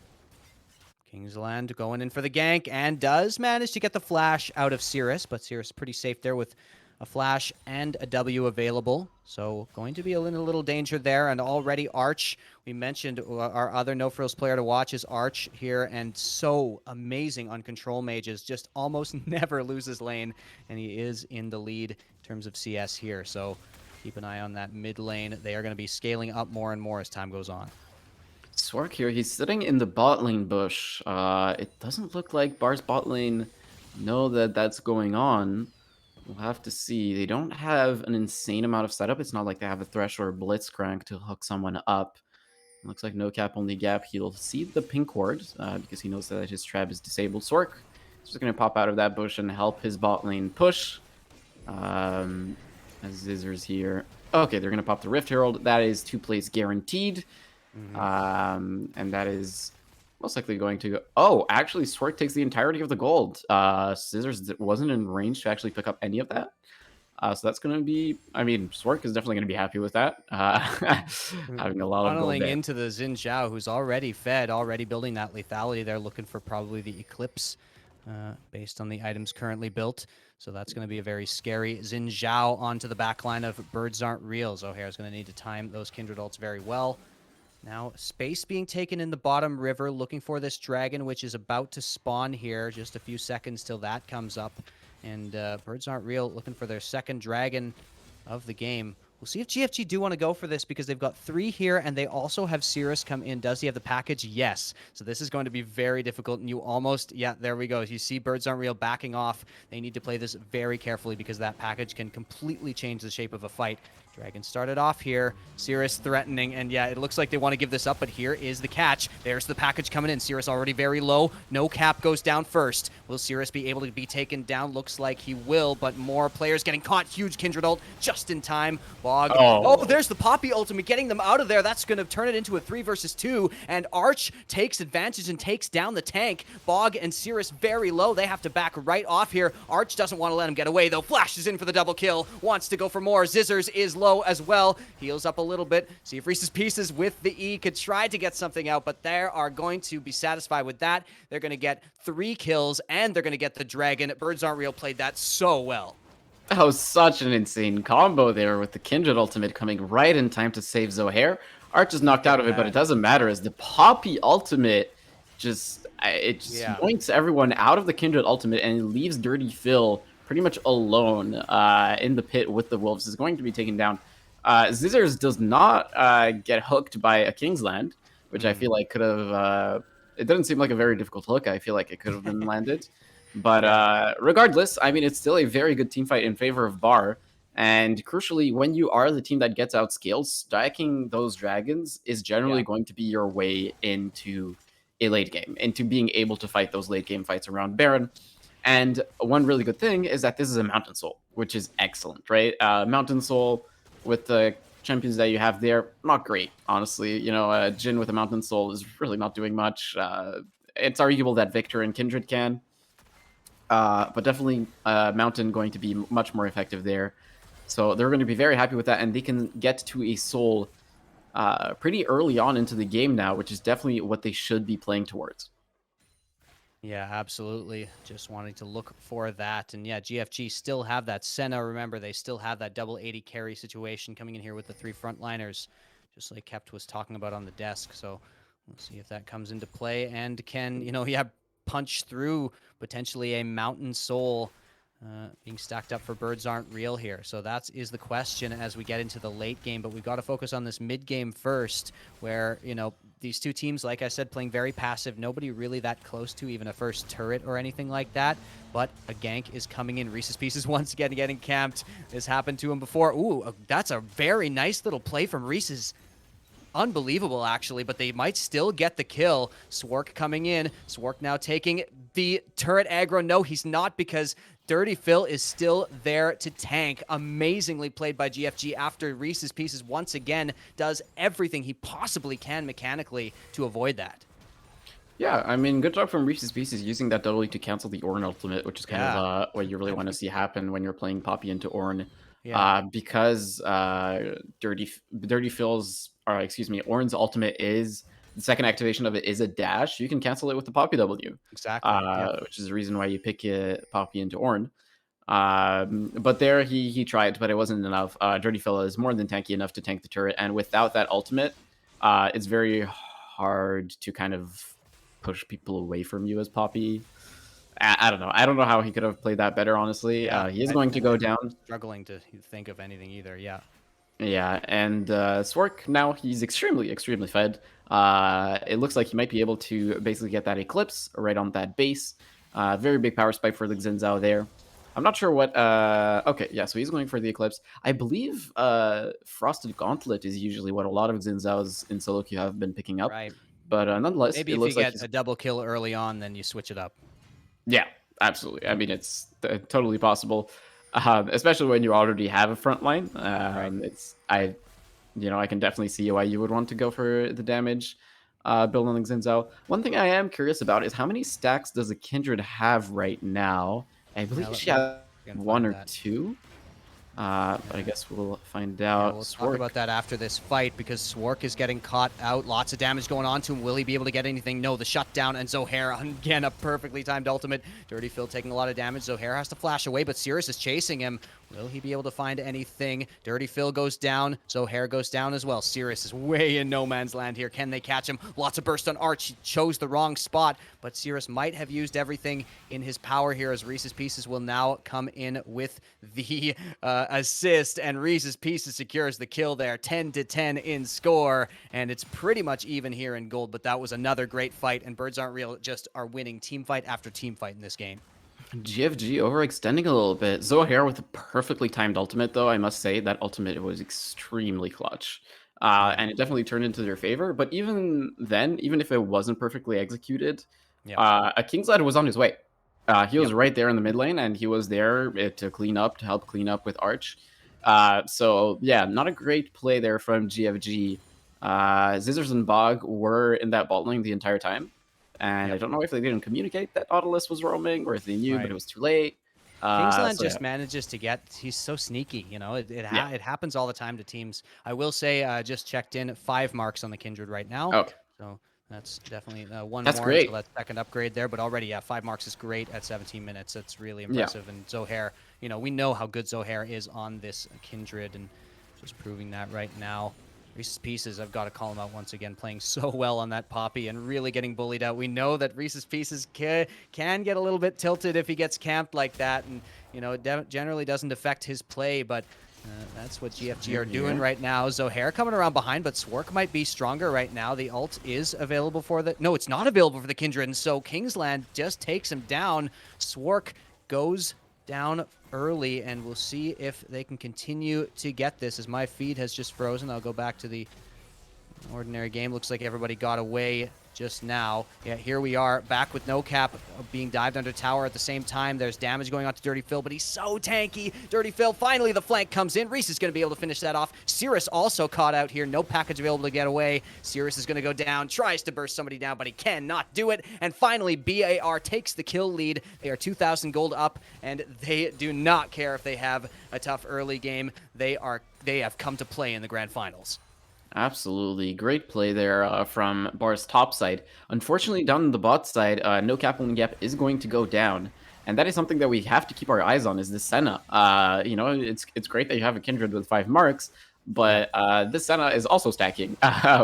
Speaker 6: Kingsland going in for the gank, and does manage to get the flash out of Cirrus, but Cirrus pretty safe there with a flash and a W available. So going to be in a little danger there. And already Arch, we mentioned our other No Frills player to watch is Arch here, and so amazing on control mages, just almost never loses lane, and he is in the lead in terms of CS here. So keep an eye on that mid lane. They are going to be scaling up more and more as time goes on.
Speaker 5: Swark here, he's sitting in the bot lane bush. It doesn't look like Bar's bot lane know that that's going on. We'll have to see. They don't have an insane amount of setup. It's not like they have a Thresh or a Blitzcrank to hook someone up. It looks like No Cap Only Gap. He'll see the pink ward because he knows that his trap is disabled. Swark is just going to pop out of that bush and help his bot lane push. As Zizzer's here. Okay, they're going to pop the Rift Herald. That is 2 plays guaranteed. And that is Most likely going to go. Oh, actually, Swark takes the entirety of the gold. Scissors wasn't in range to actually pick up any of that. So that's going to be, I mean, Swark is definitely going to be happy with that. Having a lot of gold
Speaker 6: Funneling
Speaker 5: there.
Speaker 6: into the Xin Zhao, who's already fed, already building that lethality. They're looking for probably the Eclipse based on the items currently built. So that's going to be a very scary Xin Zhao onto the back line of Birds Aren't Real. Zohair's going to need to time those Kindred ults very well. Now, space being taken in the bottom river, looking for this dragon, which is about to spawn here. Just a few seconds till that comes up. And Birds Aren't Real looking for their second dragon of the game. We'll see if GFG do want to go for this because they've got 3 here, and they also have Cirrus come in. Does he have the package? Yes. So this is going to be very difficult, and you almost... Yeah, there we go. You see Birds Aren't Real backing off. They need to play this very carefully because that package can completely change the shape of a fight. Dragon started off here. Cirrus threatening, and yeah, it looks like they want to give this up, but here is the catch. There's the package coming in. Cirrus already very low. No cap goes down first. Will Cirrus be able to be taken down? Looks like he will, but more players getting caught. Huge Kindred ult just in time. Bog. Oh, there's the Poppy ultimate getting them out of there. That's going to turn it into a 3 versus 2, and Arch takes advantage and takes down the tank. Bog and Cirrus very low. They have to back right off here. Arch doesn't want to let him get away, though. Flashes in for the double kill. Wants to go for more. Zizzers is low as well. Heals up a little bit. See if Reese's Pieces with the E could try to get something out, but they are going to be satisfied with that. They're going to get 3 kills, and they're going to get the dragon. Birds Aren't Real played that so well.
Speaker 5: That was such an insane combo there with the Kindred ultimate coming right in time to save Zohair. Arch is knocked out of it, but it doesn't matter as the Poppy ultimate just points everyone out of the Kindred ultimate and it leaves Dirty Phil pretty much alone in the pit with the Wolves. Is going to be taken down. Zizzers does not get hooked by a Kingsland, which I feel like could have... it doesn't seem like a very difficult hook. I feel like it could have been landed. But regardless, I mean, it's still a very good team fight in favor of Bar. And crucially, when you are the team that gets outscaled, stacking those dragons is generally going to be your way into a late game, into being able to fight those late game fights around Baron. And one really good thing is that this is a Mountain Soul, which is excellent, right? Mountain Soul with the champions that you have there, not great, honestly. You know, Jin with a Mountain Soul is really not doing much. It's arguable that Victor and Kindred can. But definitely Mountain going to be much more effective there. So they're going to be very happy with that, and they can get to a Soul pretty early on into the game now, which is definitely what they should be playing towards.
Speaker 6: Yeah, absolutely. Just wanting to look for that. And yeah, GFG still have that Senna. Remember, they still have that double 80 carry situation coming in here with the 3 frontliners, just like Kept was talking about on the desk. So we'll see if that comes into play and can, punch through potentially a Mountain Soul being stacked up for Birds Aren't Real here. So that is the question as we get into the late game, but we've got to focus on this mid game first where, these two teams, like I said, playing very passive. Nobody really that close to even a first turret or anything like that, but a gank is coming in. Reese's Pieces once again getting camped. This happened to him before. Ooh, that's a very nice little play from Reese's. Unbelievable, actually, but they might still get the kill. Swark coming in. Swark now taking the turret aggro. No, he's not, because Dirty Phil is still there to tank. Amazingly played by GFG after Reese's Pieces once again does everything he possibly can mechanically to avoid that.
Speaker 5: Yeah, I mean, good job from Reese's Pieces using that double to cancel the Ornn ultimate, which is kind of what you really want to see happen when you're playing Poppy into Ornn. Because Dirty Phil's, or excuse me, Ornn's ultimate is, the second activation of it is a dash. You can cancel it with the Poppy W.
Speaker 6: Exactly.
Speaker 5: Which is the reason why you pick Poppy into Ornn. But there he tried, but it wasn't enough. Dirty Phil is more than tanky enough to tank the turret, and without that ultimate, it's very hard to kind of push people away from you as Poppy. I don't know. I don't know how he could have played that better, honestly. He is going to go down.
Speaker 6: Struggling to think of anything either, yeah.
Speaker 5: Yeah, and Swark, now he's extremely fed. It looks like he might be able to basically get that Eclipse right on that base. Very big power spike for the Xin Zhao there. I'm not sure what... okay, yeah, so he's going for the Eclipse. I believe Frosted Gauntlet is usually what a lot of Xin Zhao's in solo queue have been picking up.
Speaker 6: Right.
Speaker 5: But nonetheless,
Speaker 6: maybe
Speaker 5: it
Speaker 6: if
Speaker 5: looks
Speaker 6: you
Speaker 5: like
Speaker 6: get a double kill early on, then you switch it up.
Speaker 5: Yeah, absolutely. I mean, it's totally possible, especially when you already have a front line. I can definitely see why you would want to go for the damage. building Zinzo. One thing I am curious about is how many stacks does a Kindred have right now? I
Speaker 6: Yeah,
Speaker 5: believe
Speaker 6: let
Speaker 5: she
Speaker 6: me
Speaker 5: has
Speaker 6: again
Speaker 5: one
Speaker 6: find
Speaker 5: or
Speaker 6: that.
Speaker 5: two. But I
Speaker 6: Yeah.
Speaker 5: guess we'll find
Speaker 6: Yeah,
Speaker 5: out.
Speaker 6: we'll talk
Speaker 5: Swark.
Speaker 6: about that after this fight because Swark is getting caught out. Lots of damage going on to him. Will he be able to get anything? No, the shutdown and Zohair again a perfectly timed ultimate. Dirty Phil taking a lot of damage. Zohair has to flash away, but Cirrus is chasing him. Will he be able to find anything? Dirty Phil goes down. Zohair goes down as well. Cirrus is way in no man's land here. Can they catch him? Lots of burst on Arch. He chose the wrong spot, but Cirrus might have used everything in his power here as Reese's Pieces will now come in with the assist, and Reese's Pieces secures the kill there. 10-10 in score, and it's pretty much even here in gold, but that was another great fight, and Birds Aren't Real just are winning team fight after team fight in this game.
Speaker 5: GFG overextending a little bit. Zohair with a perfectly timed ultimate, though. I must say that ultimate was extremely clutch.
Speaker 6: Yeah.
Speaker 5: And it definitely turned into their favor. But even then, even if it wasn't perfectly executed,
Speaker 6: Yep.
Speaker 5: a King's Lad was on his way. He was
Speaker 6: Yep.
Speaker 5: right there in the mid lane, and he was there to clean up, to help clean up with Arch. So, yeah, not a great play there from GFG. Zizzers and Bog were in that bot lane the entire time. And I
Speaker 6: Yep.
Speaker 5: don't know if they didn't communicate that Nautilus was roaming or if they knew, but
Speaker 6: Right.
Speaker 5: it was too late.
Speaker 6: Kingsland
Speaker 5: So yeah,
Speaker 6: just manages to get. He's so sneaky, you know.
Speaker 5: yeah.
Speaker 6: It happens all the time to teams. I will say, just checked in 5 marks on the Kindred right now,
Speaker 5: Okay,
Speaker 6: so that's definitely one
Speaker 5: that's
Speaker 6: more until
Speaker 5: great.
Speaker 6: that second upgrade there. But already, yeah, 5 marks is great at 17 minutes. That's really
Speaker 5: Yeah,
Speaker 6: impressive. And Zohair, you know, we know how good Zohair is on this Kindred, and just proving that right now. Reese's Pieces, I've got to call him out once again, playing so well on that Poppy and really getting bullied out. We know that Reese's Pieces can get a little bit tilted if he gets camped like that, and you know, it generally doesn't affect his play, but that's what GFG are doing
Speaker 5: yeah.
Speaker 6: right now. Zohair coming around behind, but Swark might be stronger right now. The ult is available for the... No, it's not available for the Kindred, and so Kingsland just takes him down. Swark goes down early, and we'll see if they can continue to get this. As my feed has just frozen, I'll go back to the ordinary game. Looks like everybody got away just now. Yeah, here we are back with no cap being dived under tower at the same time. There's damage going on to Dirty Phil, but he's so tanky. Dirty Phil, finally the flank comes in. Reese is going to be able to finish that off. Cirrus also caught out here. No package available to get away. Cirrus is going to go down, tries to burst somebody down, but he cannot do it. And finally, BAR takes the kill lead. They are 2,000 gold up, and they do not care if they have a tough early game. They have come to play in the grand finals.
Speaker 5: Absolutely. Great play there from Bar's top side. Unfortunately, down in the bot side, no cap and gap is going to go down. And that is something that we have to keep our eyes on is this Senna. You know, it's great that you have a Kindred with 5 marks, but this Senna is also stacking.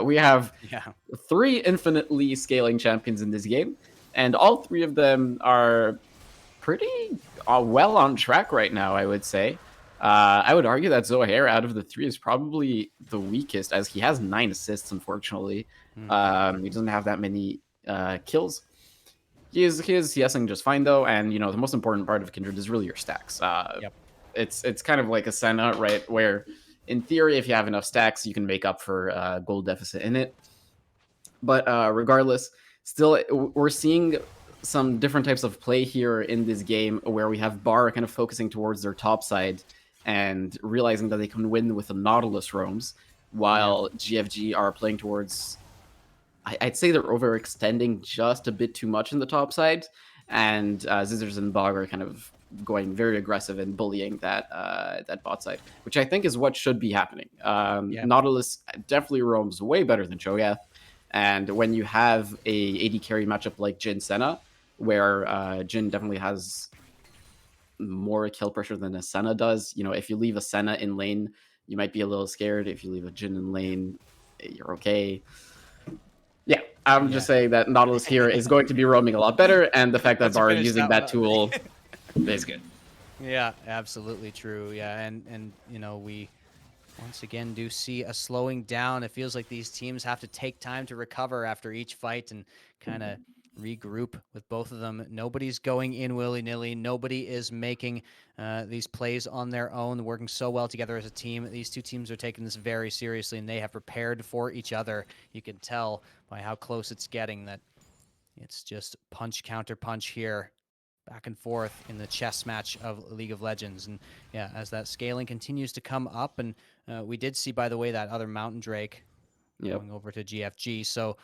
Speaker 5: We have
Speaker 6: Yeah.
Speaker 5: 3 infinitely scaling champions in this game, and all 3 of them are pretty well on track right now, I would say. I would argue that Zohair out of the 3 is probably the weakest, as he has 9 assists, unfortunately. He doesn't have that many kills. He is CSing just fine, though, and, you know, the most important part of Kindred is really your stacks.
Speaker 6: Yep.
Speaker 5: It's kind of like a Senna, right, where, in theory, if you have enough stacks, you can make up for gold deficit in it. But regardless, still, we're seeing some different types of play here in this game where we have Bar kind of focusing towards their top side and realizing that they can win with the Nautilus roams, while GFG are playing towards... I'd say they're overextending just a bit too much in the top side, and Zizzers and Bog are kind of going very aggressive and bullying that that bot side, which I think is what should be happening. Nautilus definitely roams way better than Cho'Gath, and when you have a AD carry matchup like Jhin Senna, where Jhin definitely has more kill pressure than a Senna does, you know, if you leave a Senna in lane, you might be a little scared. If you leave a Jhin in lane, you're okay. Yeah, I'm just saying that Nautilus here is going to be roaming a lot better, and the fact that Bar are using that tool is good.
Speaker 6: Yeah, absolutely true. Yeah, and you know, we once again do see a slowing down. It feels like these teams have to take time to recover after each fight and kind of regroup with both of them. Nobody's going in willy-nilly. Nobody is making these plays on their own, working so well together as a team. These two teams are taking this very seriously, and they have prepared for each other. You can tell by how close it's getting that it's just punch, counter punch here, back and forth in the chess match of League of Legends. And yeah, as that scaling continues to come up, and we did see, by the way, that other Mountain Drake
Speaker 5: Yep.
Speaker 6: going over to GFG. So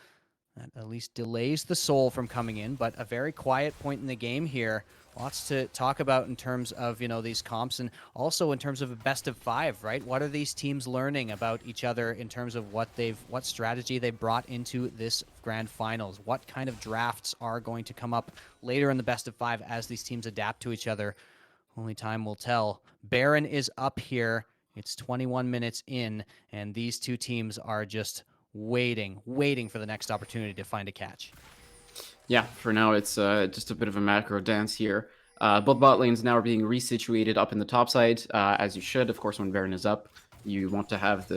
Speaker 6: That at least delays the soul from coming in, but a very quiet point in the game here. Lots to talk about in terms of, these comps, and also in terms of a best of 5, right? What are these teams learning about each other in terms of what strategy they brought into this grand finals? What kind of drafts are going to come up later in the best of 5 as these teams adapt to each other? Only time will tell. Baron is up here. It's 21 minutes in, and these two teams are just waiting for the next opportunity to find a catch.
Speaker 5: Yeah, for now it's just a bit of a macro dance here. Both bot lanes now are being resituated up in the top side, as you should. Of course, when Baron is up, you want to have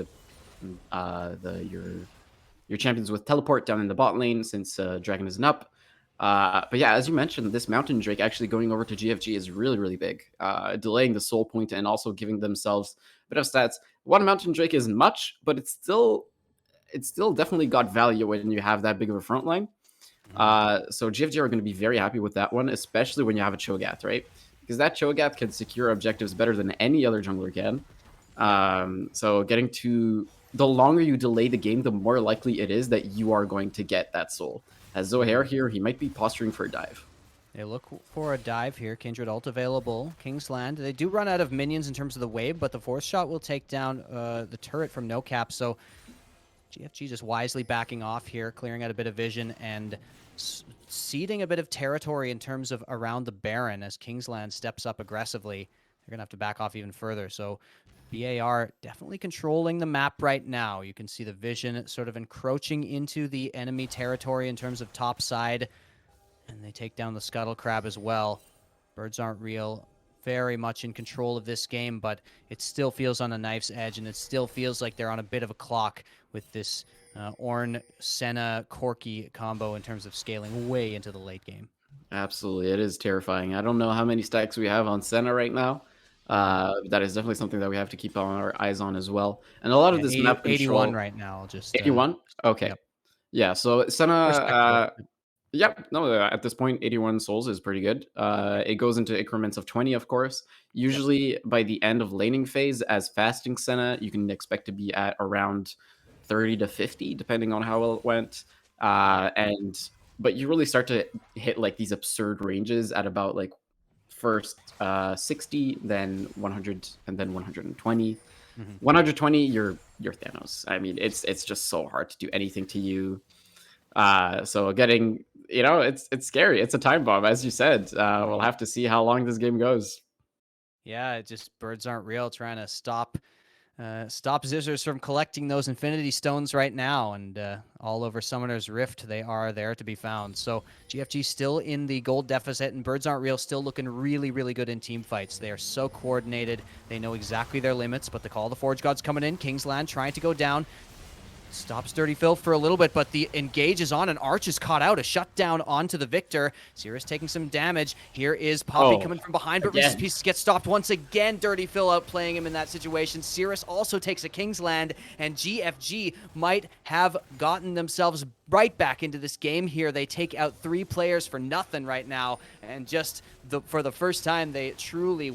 Speaker 5: your champions with teleport down in the bot lane since Dragon isn't up. But yeah, as you mentioned, this Mountain Drake actually going over to GFG is really, really big, delaying the soul point and also giving themselves a bit of stats. One Mountain Drake isn't much, but it's still definitely got value when you have that big of a front line. So GFG are going to be very happy with that one, especially when you have a Cho'Gath, right? Because that Cho'Gath can secure objectives better than any other jungler can. So getting to the longer you delay the game, the more likely it is that you are going to get that soul. As Zohair here, he might be posturing for a dive.
Speaker 6: They look for a dive here. Kindred ult available. Kingsland. They do run out of minions in terms of the wave, but the force shot will take down the turret from No Cap. So GFG just wisely backing off here, clearing out a bit of vision and ceding a bit of territory in terms of around the Baron as Kingsland steps up aggressively. They're going to have to back off even further. So BAR definitely controlling the map right now. You can see the vision sort of encroaching into the enemy territory in terms of top side. And they take down the Scuttle Crab as well. Birds aren't real. Very much in control of this game, but it still feels on a knife's edge, and it still feels like they're on a bit of a clock with this Ornn, Senna, Corki combo in terms of scaling way into the late game.
Speaker 5: Absolutely, it is terrifying. I don't know how many stacks we have on Senna right now. That is definitely something that we have to keep our eyes on as well. And a lot of this map
Speaker 6: 81
Speaker 5: control...
Speaker 6: right now. Just
Speaker 5: 81? Okay.
Speaker 6: Yep.
Speaker 5: Yeah, so Senna...
Speaker 6: Respectable.
Speaker 5: Yep. No, at this point, 81 souls is pretty good. It goes into increments of 20, of course. Usually, by the end of laning phase, as fasting Senna, you can expect to be at around 30 to 50, depending on how well it went. But you really start to hit like these absurd ranges at about like first 60, then 100, and then 120. 120, you're Thanos. I mean, it's just so hard to do anything to you. So getting, it's scary. It's a time bomb, as you said. We'll have to see how long this game goes.
Speaker 6: Yeah, just birds aren't real. Trying to stop Zizzers from collecting those Infinity Stones right now, and all over Summoner's Rift, they are there to be found. So GFG still in the gold deficit, and Birds Aren't Real still looking really, really good in team fights. They are so coordinated. They know exactly their limits, but the Call of the Forge Gods coming in. Kingsland trying to go down. Stops Dirty Phil for a little bit, but the engage is on, and Arch is caught out. A shutdown onto the Victor. Sirius taking some damage. Here is Poppy coming from behind, but Reese's Pieces gets stopped once again. Dirty Phil outplaying him in that situation. Sirius also takes a Kingsland, and GFG might have gotten themselves right back into this game here. They take out 3 players for nothing right now, and just for the first time, they truly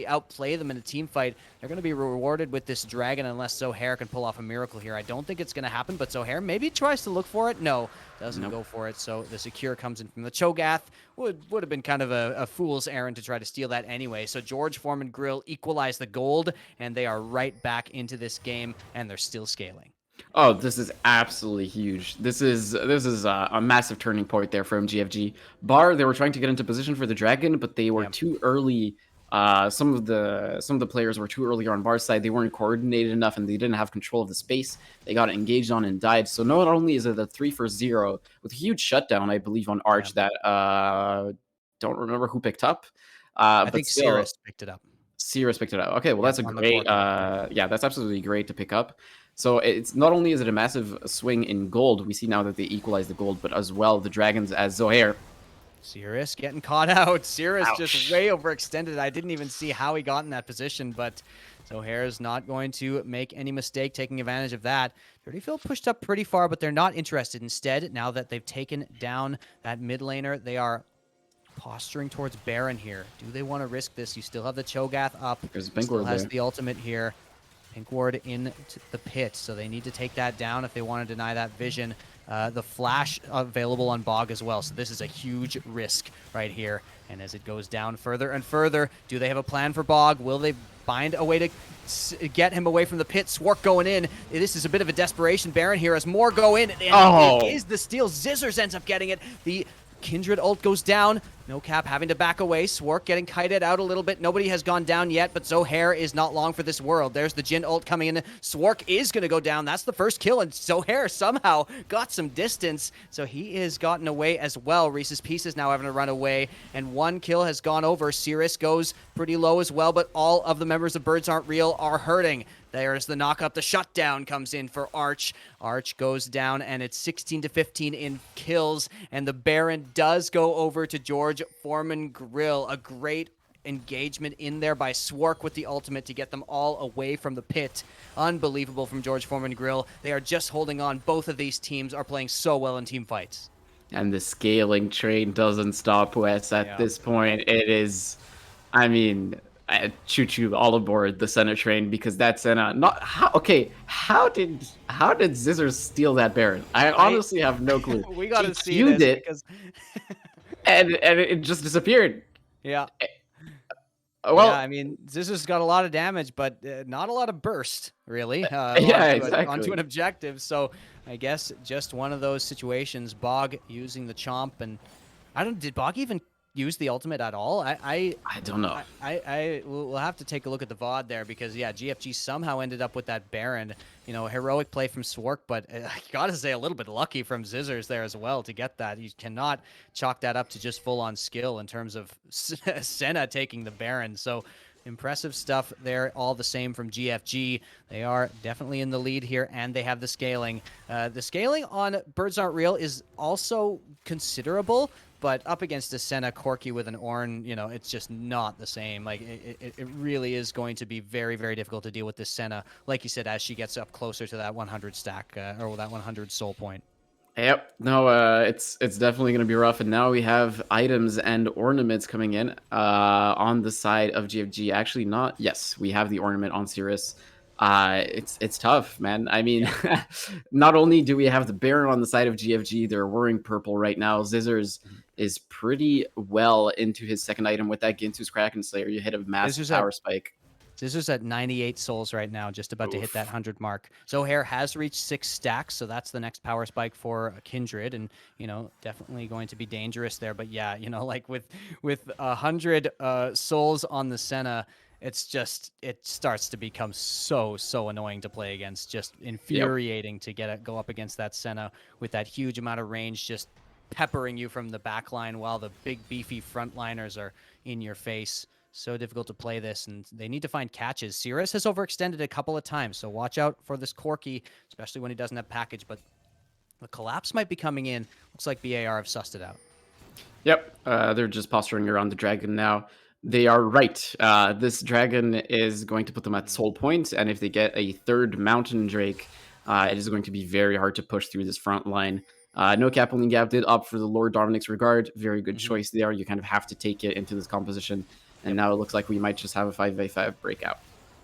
Speaker 6: outplay them in a team fight. They're going to be rewarded with this dragon unless Zohair can pull off a miracle here. I don't think it's going to happen, but Zohair maybe tries to look for it. No, doesn't go for it. So the secure comes in from the Cho'Gath. Would have been kind of a fool's errand to try to steal that anyway. So George Foreman Grill equalize the gold, and they are right back into this game, and they're still scaling.
Speaker 5: Oh, this is absolutely huge. This is a massive turning point there from GFG. They were trying to get into position for the dragon, but they were too early. Some of the players were too early on Bar's side. They weren't coordinated enough, and they didn't have control of the space. They got engaged on and died. So not only is it a 3-for-0 with a huge shutdown, I believe, on Arch that don't remember who picked up.
Speaker 6: I think Sirius picked it up.
Speaker 5: Sirius picked it up. Okay, well that's a great. Yeah, that's absolutely great to pick up. So it's not only is it a massive swing in gold, we see now that they equalize the gold, but as well the dragons as Zohair.
Speaker 6: Sirius getting caught out. Sirius just way overextended. I didn't even see how he got in that position, but Zohair is not going to make any mistake taking advantage of that. Dirty Phil pushed up pretty far, but they're not interested. Instead, now that they've taken down that mid laner, they are posturing towards Baron here. Do they want to risk this? You still have the Cho'Gath up. Still has the ultimate here. Pink Ward into the pit, so they need to take that down if they want to deny that vision. the flash available on Bog as well. So this is a huge risk right here. And as it goes down further and further, do they have a plan for Bog? Will they find a way to get him away from the pit? Swark going in. This is a bit of a desperation Baron here as more go in. And it is the steal. Zizzers ends up getting it. The Kindred ult goes down. No Cap having to back away. Swark getting kited out a little bit. Nobody has gone down yet, but Zohair is not long for this world. There's the Jhin ult coming in. Swark is going to go down. That's the first kill, and Zohair somehow got some distance, so he is gotten away as well. Reese's Pieces now having to run away, and one kill has gone over. Cirrus goes pretty low as well, but all of the members of Birds Aren't Real are hurting. There's the knock up. The shutdown comes in for Arch. Arch goes down, and it's 16-15 in kills, and the Baron does go over to George Foreman Grill. A great engagement in there by Swark with the ultimate to get them all away from the pit. Unbelievable from George Foreman Grill. They are just holding on. Both of these teams are playing so well in team fights.
Speaker 5: And the scaling train doesn't stop, Wes. At this point, it is, I mean, choo-choo all aboard the center train, because that Senna, not how, okay, how did Zizzers steal that Baron? I honestly have no clue.
Speaker 6: We gotta
Speaker 5: He
Speaker 6: see
Speaker 5: queued
Speaker 6: this
Speaker 5: it,
Speaker 6: because
Speaker 5: and it just disappeared.
Speaker 6: yeah.
Speaker 5: Well,
Speaker 6: yeah, I mean, Zizzer's got a lot of damage, but not a lot of burst, really.
Speaker 5: Yeah, exactly.
Speaker 6: Onto an objective. So I guess just one of those situations. Bog using the chomp, and did Bog even use the ultimate at all?
Speaker 5: I don't know.
Speaker 6: We'll have to take a look at the VOD there, because yeah, GFG somehow ended up with that Baron. You know, heroic play from Swark, but I gotta say a little bit lucky from Zizzers there as well to get that. You cannot chalk that up to just full-on skill in terms of Senna taking the Baron. So impressive stuff there, all the same from GFG. They are definitely in the lead here, and they have the scaling. The scaling on Birds Aren't Real is also considerable, but up against a Senna Corki with an Ornn, you know, it's just not the same. Like, it really is going to be very, very difficult to deal with this Senna, like you said, as she gets up closer to that 100 stack, or that 100 soul point.
Speaker 5: Yep. No, it's definitely going to be rough. And now we have items and ornaments coming in on the side of GFG. Actually, not. Yes, we have the ornament on Cirrus. It's tough, man. I mean, not only do we have the Baron on the side of GFG, they're wearing purple right now. Zizzers is pretty well into his second item with that Ginsu's Kraken Slayer. You hit a massive power spike.
Speaker 6: Zizzer's at 98 souls right now, just about to hit that 100 mark. Zohair has reached 6 stacks, so that's the next power spike for Kindred, and, you know, definitely going to be dangerous there. But yeah, you know, like with 100 souls on the Senna, it's just, it starts to become so annoying to play against. Just infuriating to go up against that Senna with that huge amount of range, just peppering you from the back line while the big beefy frontliners are in your face. So difficult to play this, and they need to find catches. Cirrus has overextended a couple of times, so watch out for this Corki, especially when he doesn't have package. But the collapse might be coming in. Looks like BAR have sussed it out.
Speaker 5: Yep, they're just posturing around the dragon now. They are right. This dragon is going to put them at soul point, and if they get a third mountain drake, it is going to be very hard to push through this front line. No Cap Only Gap did opt for the Lord Dominic's Regard. Very good choice there. You kind of have to take it into this composition. And now it looks like we might just have a 5v5 breakout.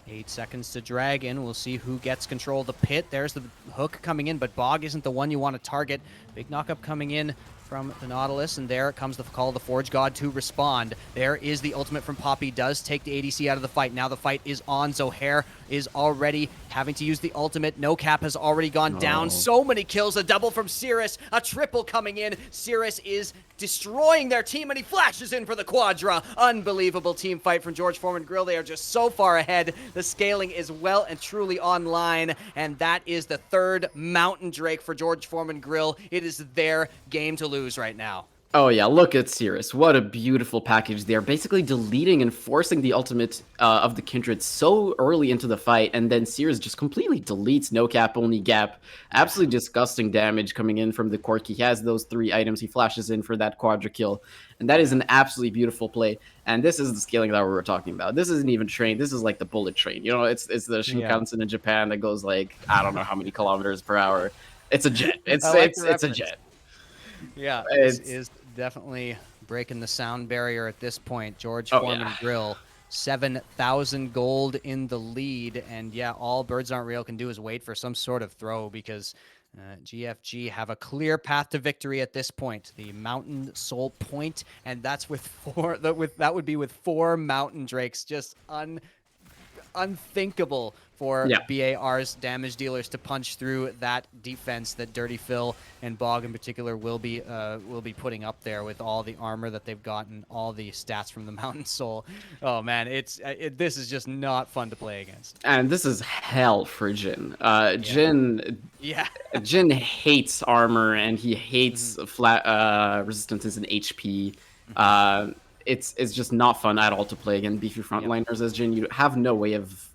Speaker 6: 8 seconds to Dragon. We'll see who gets control of the pit. There's the hook coming in, but Bog isn't the one you want to target. Big knockup coming in from the Nautilus, and there comes the call of the Forge God to respond. There is the ultimate from Poppy, does take the ADC out of the fight. Now the fight is on. Zohair is already having to use the ultimate. No Cap has already gone down. So many kills, a double from Cirrus, a triple coming in. Cirrus is destroying their team, and he flashes in for the Quadra. Unbelievable team fight from George Foreman Grill. They are just so far ahead. The scaling is well and truly online, and that is the third Mountain Drake for George Foreman Grill. It is their game to lose right now.
Speaker 5: Oh yeah, look at Cirrus. What a beautiful package there. Basically deleting and forcing the ultimate of the Kindred so early into the fight, and then Cirrus just completely deletes No Cap Only Gap. Absolutely disgusting damage coming in from the Corki. He has those 3 items. He flashes in for that quadra kill. And that is an absolutely beautiful play. And this is the scaling that we were talking about. This isn't even train. This is like the bullet train. You know, it's the Shinkansen in Japan that goes like, I don't know how many kilometers per hour. It's a jet. It's a jet.
Speaker 6: Yeah, this is definitely breaking the sound barrier at this point. George Foreman Grill, 7,000 gold in the lead. And yeah, all Birds Aren't Real can do is wait for some sort of throw, because GFG have a clear path to victory at this point. The Mountain Soul Point, and that's with that would be with 4 Mountain Drakes. Just unthinkable for
Speaker 5: Yeah.
Speaker 6: BAR's damage dealers to punch through that defense that Dirty Phil and Bog in particular will be putting up there with all the armor that they've gotten, all the stats from the Mountain Soul. Oh man, this is just not fun to play against.
Speaker 5: And this is hell for Jin.
Speaker 6: Yeah.
Speaker 5: Jin hates armor and he hates flat resistances and HP. It's just not fun at all to play against beefy frontliners as Jin. You have no way of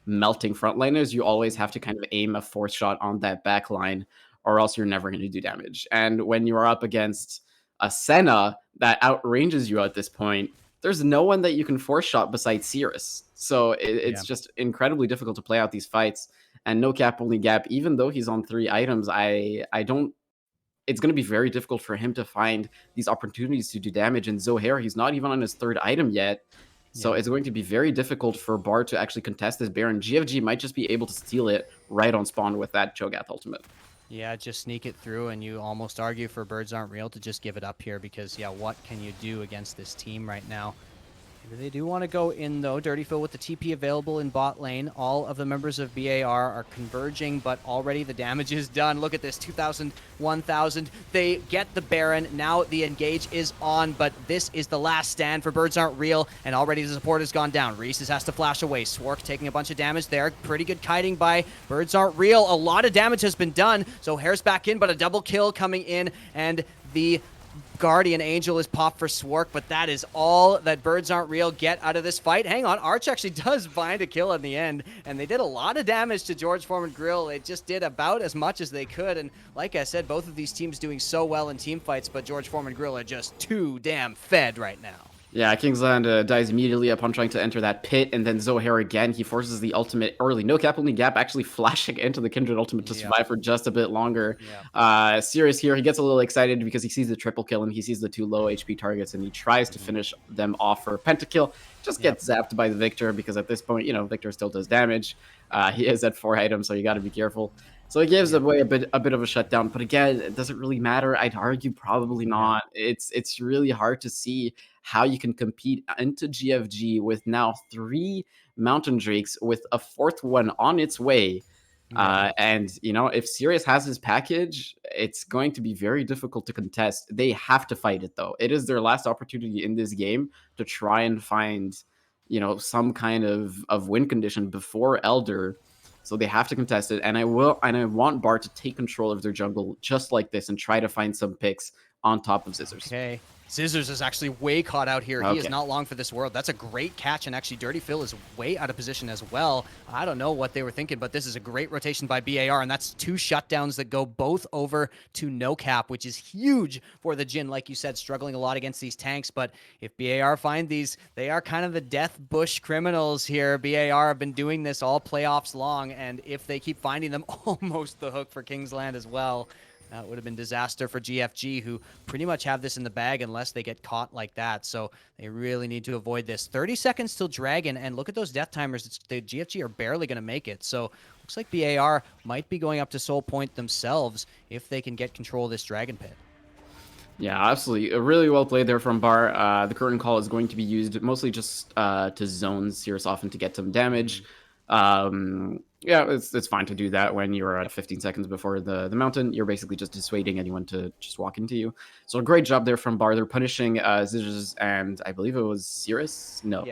Speaker 5: melting frontliners. You always have to kind of aim a force shot on that back line, or else you're never going to do damage. And when you are up against a Senna that outranges you at this point, there's no one that you can force shot besides CECS. So it's just incredibly difficult to play out these fights. And no cap, only gap, even though he's on 3 items, I don't. It's going to be very difficult for him to find these opportunities to do damage. And Zohair, he's not even on his 3rd item yet. So it's going to be very difficult for Bar to actually contest this Baron. GFG might just be able to steal it right on spawn with that Cho'Gath ultimate.
Speaker 6: Yeah, just sneak it through, and you almost argue for Birds Aren't Real to just give it up here because, yeah, what can you do against this team right now? Maybe they do want to go in, though. Dirty Phil with the TP available in bot lane. All of the members of BAR are converging, but already the damage is done. Look at this, 2,000, 1,000. They get the Baron. Now the engage is on, but this is the last stand for Birds Aren't Real, and already the support has gone down. Reese's has to flash away. Swark taking a bunch of damage there. Pretty good kiting by Birds Aren't Real. A lot of damage has been done, so Hair's back in, but a double kill coming in, and the Guardian Angel is popped for Swark, but that is all that Birds Aren't Real get out of this fight. Hang on, Arch actually does find a kill in the end, and they did a lot of damage to George Foreman Grill. It just did about as much as they could, and like I said, both of these teams doing so well in team fights, but George Foreman Grill are just too damn fed right now.
Speaker 5: Yeah, Kingsland dies immediately upon trying to enter that pit, and then Zohair again, he forces the ultimate early. No cap, only gap, actually flashing into the Kindred ultimate to survive for just a bit longer. Sirius here, he gets a little excited because he sees the triple kill and he sees the 2 low HP targets, and he tries to finish them off for a pentakill. Just gets zapped by the Victor because at this point, you know, Victor still does damage. He is at 4 items, so you got to be careful. So it gives away a bit of a shutdown, but again, it doesn't really matter. I'd argue probably not. It's really hard to see how you can compete into GFG with now 3 Mountain Drakes with a 4th one on its way. And, you know, if Sirius has his package, it's going to be very difficult to contest. They have to fight it, though. It is their last opportunity in this game to try and find, you know, some kind of win condition before Elder. So they have to contest it. And I want Bar to take control of their jungle just like this and try to find some picks on top of Scissors.
Speaker 6: Okay. Scissors is actually way caught out here. He is not long for this world. That's a great catch, and actually Dirty Phil is way out of position as well. I don't know what they were thinking, but this is a great rotation by BAR, and that's 2 shutdowns that go both over to no cap, which is huge for the Jin. Like you said, struggling a lot against these tanks, but if BAR find these, they are kind of the death bush criminals here. BAR have been doing this all playoffs long, and if they keep finding them, almost the hook for Kingsland as well. That would have been disaster for GFG, who pretty much have this in the bag unless they get caught like that. So they really need to avoid this. 30 seconds till Dragon, and look at those death timers. The GFG are barely going to make it. So looks like BAR might be going up to Soul Point themselves if they can get control of this Dragon Pit.
Speaker 5: Yeah, absolutely. Really well played there from Bar. The curtain call is going to be used mostly just to zone Sirius off and to get some damage. Yeah, it's fine to do that when you're at 15 seconds before the mountain. You're basically just dissuading anyone to just walk into you. So great job there from Bar. They're punishing Zizers and I believe it was Cirrus? No.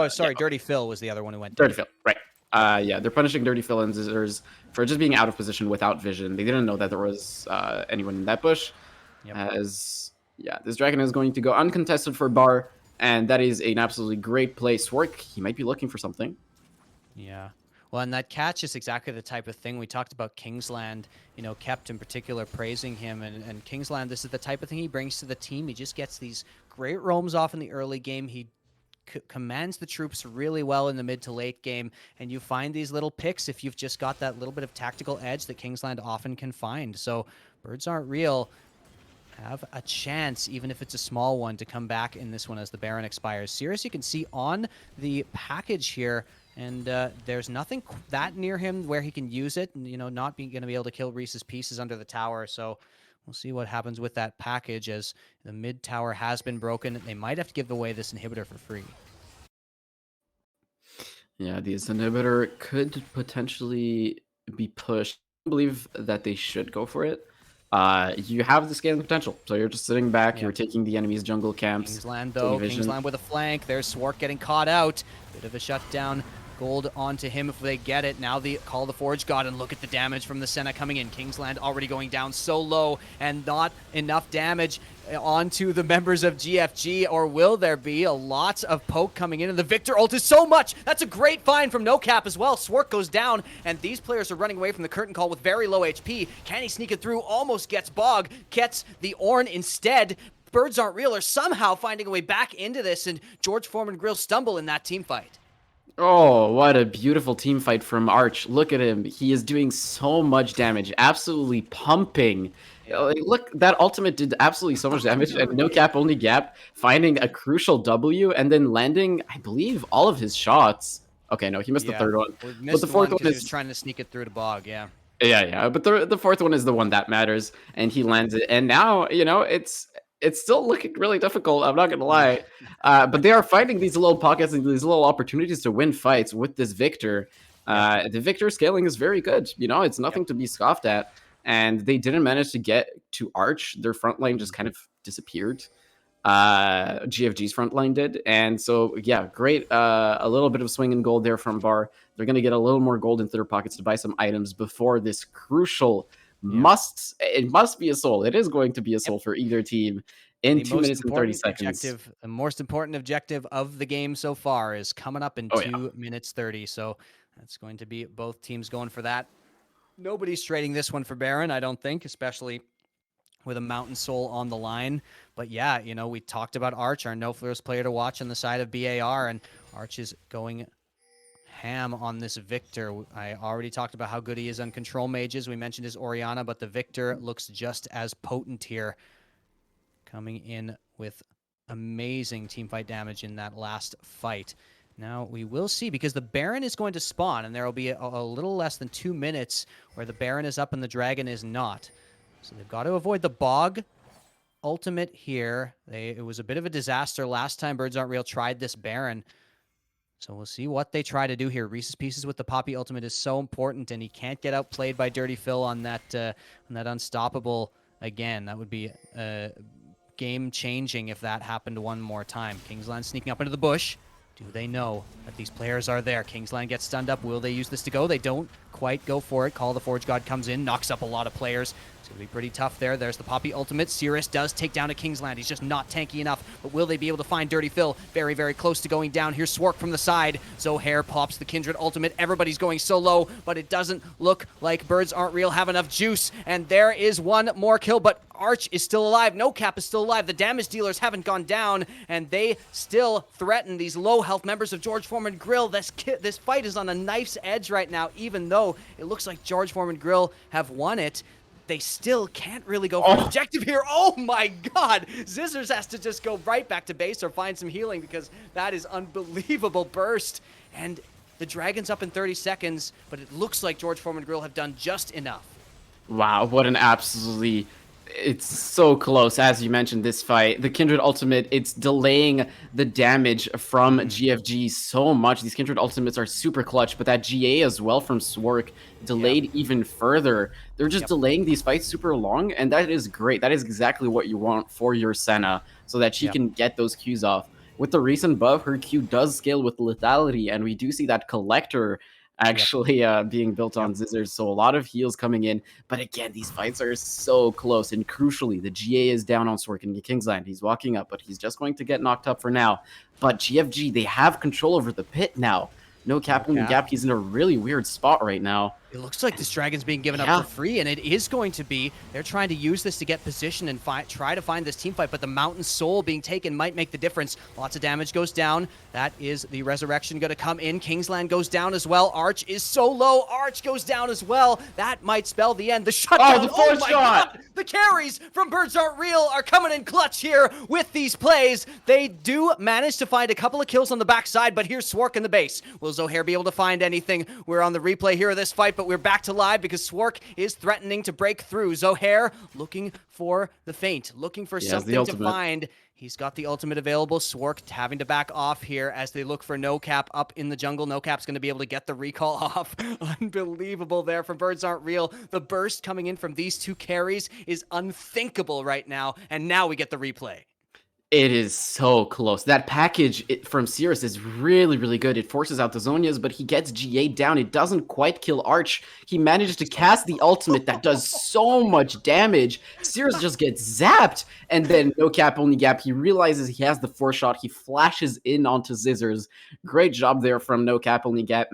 Speaker 6: Sorry, Dirty Phil was the other one who went.
Speaker 5: Dirty Phil, right. Yeah, they're punishing Dirty Phil and Zizers for just being out of position without vision. They didn't know that there was anyone in that bush. This Dragon is going to go uncontested for Bar, and that is an absolutely great play. Swark, he might be looking for something.
Speaker 6: Yeah. Well, and that catch is exactly the type of thing we talked about. Kingsland, you know, kept in particular praising him, and Kingsland, this is the type of thing he brings to the team. He just gets these great roams off in the early game. He commands the troops really well in the mid to late game, and you find these little picks if you've just got that little bit of tactical edge that Kingsland often can find. So Birds Aren't Real have a chance, even if it's a small one, to come back in this one as the Baron expires. Sirius, you can see on the package here, And there's nothing that near him where he can use it, and not being going to be able to kill Reese's Pieces under the tower. So we'll see what happens with that package as the mid tower has been broken. They might have to give away this inhibitor for free.
Speaker 5: Yeah, this inhibitor could potentially be pushed. I believe that they should go for it. You have the scaling potential, so you're just sitting back.
Speaker 6: Yep.
Speaker 5: You're taking the enemy's jungle camps.
Speaker 6: Kingsland, though. Kingsland with a flank. There's Swark getting caught out. Bit of a shutdown. Gold onto him if they get it. Now the Call the Forge God, and look at the damage from the Senna coming in. Kingsland already going down so low, and not enough damage onto the members of GFG, or will there be a lot of poke coming in? And the Victor ult is so much. That's a great find from NoCap as well. Swark goes down, and these players are running away from the curtain call with very low HP. Can he sneak it through? Almost gets Bog, gets the Ornn instead. Birds Aren't Real are somehow finding a way back into this, and George Foreman Grill stumble in that team fight.
Speaker 5: Oh, what a beautiful team fight from Arch. Look at him. He is doing so much damage. Absolutely pumping. Like, look, that ultimate did absolutely so much damage, and no cap, only gap, finding a crucial W, and then landing, I believe, all of his shots. Okay, no, he missed the third one.
Speaker 6: Well,
Speaker 5: But the fourth one
Speaker 6: he was
Speaker 5: is...
Speaker 6: trying to sneak it through to Bog, yeah.
Speaker 5: Yeah, but the fourth one is the one that matters, and he lands it. And now, it's still looking really difficult, I'm not gonna lie. But they are finding these little pockets and these little opportunities to win fights with this Victor. The Victor scaling is very good. It's nothing to be scoffed at. And they didn't manage to get to Arch. Their front line just kind of disappeared. GFG's front line did. And so, yeah, great. A little bit of swing and gold there from Bar. They're going to get a little more gold into their pockets to buy some items before this crucial it must be a soul. It is going to be a soul for either team in 2 minutes and 30 seconds.
Speaker 6: The most important objective of the game so far is coming up in 2 minutes 30. So that's going to be both teams going for that. Nobody's trading this one for Baron, I don't think, especially with a Mountain Soul on the line. But yeah, we talked about Arch, our no flares player to watch on the side of BAR, and Arch is going ham on this Victor. I already talked about how good he is on control mages. We mentioned his Orianna, but the Victor looks just as potent here, coming in with amazing teamfight damage in that last fight. Now, we will see, because the Baron is going to spawn, and there will be a little less than 2 minutes where the Baron is up and the Dragon is not. So they've got to avoid the Bog ultimate here. It was a bit of a disaster last time Birds Aren't Real tried this Baron. So we'll see what they try to do here. Reese's Pieces with the Poppy ultimate is so important, and he can't get outplayed by Dirty Phil on that unstoppable again. That would be game-changing if that happened one more time. Kingsland sneaking up into the bush. Do they know that these players are there? Kingsland gets stunned up. Will they use this to go? They don't quite go for it. Call the Forge God comes in, knocks up a lot of players. It's going to be pretty tough there. There's the Poppy ultimate. Cirrus does take down a Kingsland. He's just not tanky enough. But will they be able to find Dirty Phil? Very, very close to going down. Here's Swark from the side. Zohair pops the Kindred ultimate. Everybody's going so low, but it doesn't look like Birds Aren't Real have enough juice. And there is one more kill, but Arch is still alive. No Cap is still alive. The damage dealers haven't gone down, and they still threaten these low health members of George Foreman Grill. This fight is on a knife's edge right now, even though it looks like George Foreman Grill have won it. They still can't really go for an objective here. Oh my god! Zizzers has to just go right back to base or find some healing, because that is unbelievable burst. And the Dragon's up in 30 seconds, but it looks like George Foreman Grill have done just enough.
Speaker 5: Wow, what an absolutely... It's so close, as you mentioned, this fight. The Kindred ultimate, it's delaying the damage from GFG so much. These Kindred ultimates are super clutch, but that GA as well from Swark delayed even further. They're just delaying these fights super long, and that is great. That is exactly what you want for your Senna, so that she can get those Qs off. With the recent buff, her Q does scale with lethality, and we do see that Collector actually being built on Zizzers, so a lot of heals coming in. But again, these fights are so close, and crucially, the GA is down on Swark in Kingsland. He's walking up, but he's just going to get knocked up for now. But GFG, they have control over the pit now. No cap in the gap. He's in a really weird spot right now.
Speaker 6: It looks like this dragon's being given up
Speaker 5: Yeah.
Speaker 6: for free, and it is going to be. They're trying to use this to get position and try to find this team fight, but the Mountain Soul being taken might make the difference. Lots of damage goes down. That is the Resurrection going to come in. Kingsland goes down as well. Arch is so low. Arch goes down as well. That might spell the end. The shutdown.
Speaker 5: Oh, the fourth
Speaker 6: my
Speaker 5: shot!
Speaker 6: God! The carries from Birds Aren't Real are coming in clutch here with these plays. They do manage to find a couple of kills on the backside, but here's Swark in the base. Will Zohair be able to find anything? We're on the replay here of this fight, but we're back to live because Swark is threatening to break through. Zohair looking for the feint, looking for something to find. He's got the ultimate available. Swark having to back off here as they look for No Cap up in the jungle. No Cap's going to be able to get the recall off. Unbelievable there from Birds Aren't Real. The burst coming in from these two carries is unthinkable right now, and now we get the replay.
Speaker 5: It is so close. That package from Cirrus is really, really good. It forces out the Zonias, but he gets GA down. It doesn't quite kill Arch. He manages to cast the ultimate that does so much damage. Cirrus just gets zapped, and then No Cap, Only Gap. He realizes he has the 4-shot. He flashes in onto Zizzers. Great job there from No Cap, Only Gap,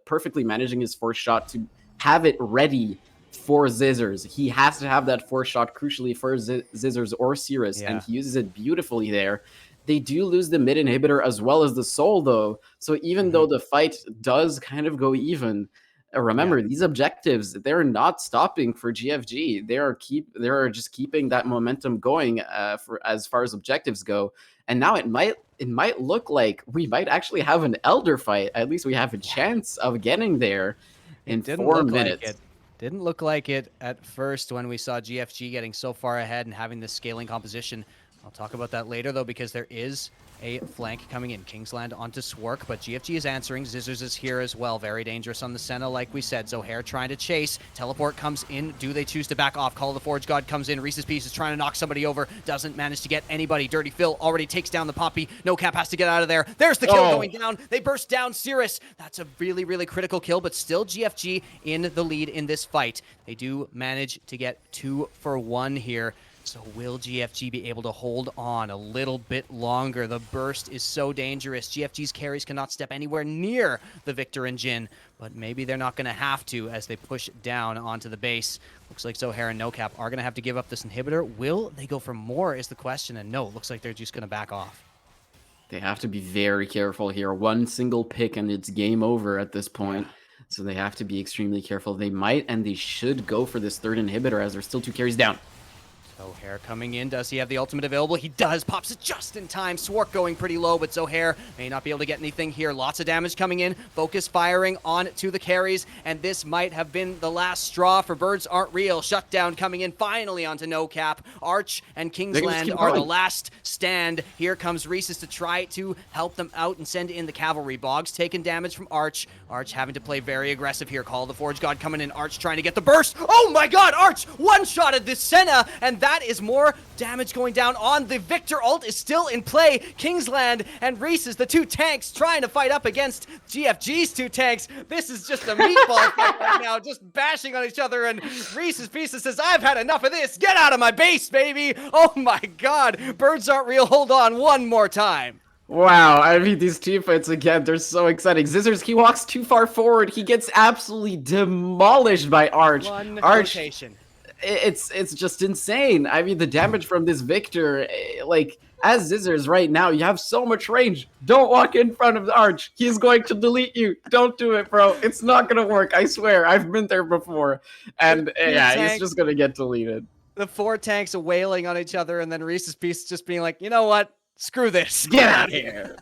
Speaker 5: perfectly managing his 4-shot to have it ready for Zizzers. He has to have that 4-shot crucially for Zizzers or Cirrus, and he uses it beautifully there. They do lose the mid inhibitor as well as the soul, though. So even though the fight does kind of go even, remember these objectives, they're not stopping for GFG. They are just keeping that momentum going for as far as objectives go. And now it might look like we might actually have an Elder fight. At least we have a chance of getting there in 4 minutes.
Speaker 6: Didn't look like it at first when we saw GFG getting so far ahead and having this scaling composition. I'll talk about that later, though, because there is a flank coming in. Kingsland onto Swark, but GFG is answering. Zizzers is here as well. Very dangerous on the Senna, like we said. Zohair trying to chase. Teleport comes in. Do they choose to back off? Call of the Forge God comes in. Reese's Piece is trying to knock somebody over. Doesn't manage to get anybody. Dirty Phil already takes down the Poppy. No Cap has to get out of there. There's the kill going down. They burst down Cirrus. That's a really, really critical kill, but still GFG in the lead in this fight. They do manage to get 2 for 1 here. So will GFG be able to hold on a little bit longer? The burst is so dangerous. GFG's carries cannot step anywhere near the Victor and Jin, but maybe they're not going to have to as they push down onto the base. Looks like Zohair and No Cap are going to have to give up this inhibitor. Will they go for more is the question, and no, looks like they're just going to back off.
Speaker 5: They have to be very careful here. One single pick and it's game over at this point. So they have to be extremely careful. They might and they should go for this 3rd inhibitor as there's still 2 carries down.
Speaker 6: Zohair coming in. Does he have the ultimate available? He does. Pops it just in time. Swark going pretty low, but Zohair may not be able to get anything here. Lots of damage coming in. Focus firing on to the carries, and this might have been the last straw for Birds Aren't Real. Shutdown coming in finally onto No Cap. Arch and Kingsland are the last stand. Here comes Reese's to try to help them out and send in the cavalry. Boggs taking damage from Arch. Arch having to play very aggressive here. Call of the Forge God coming in. Arch trying to get the burst. Oh my God! Arch one-shotted this Senna, and that is more damage going down on the Victor ult is still in play. Kingsland and Reese's, the 2 tanks, trying to fight up against GFG's 2 tanks. This is just a meatball fight right now, just bashing on each other, and Reese's Pieces says, I've had enough of this. Get out of my base, baby. Oh my God. Birds Aren't Real. Hold on one more time.
Speaker 5: Wow, I mean, these teamfights again, they're so exciting. Zizzers, he walks too far forward. He gets absolutely demolished by Arch.
Speaker 6: One
Speaker 5: Arch,
Speaker 6: rotation.
Speaker 5: it's just insane. I mean, the damage from this Victor, like, as Zizzers right now, you have so much range. Don't walk in front of the Arch. He's going to delete you. Don't do it, bro. It's not going to work. I swear. I've been there before. And yeah, he's just going to get deleted.
Speaker 6: The 4 tanks are wailing on each other, and then Reese's Piece just being like, you know what? Screw this.
Speaker 5: Get out of here.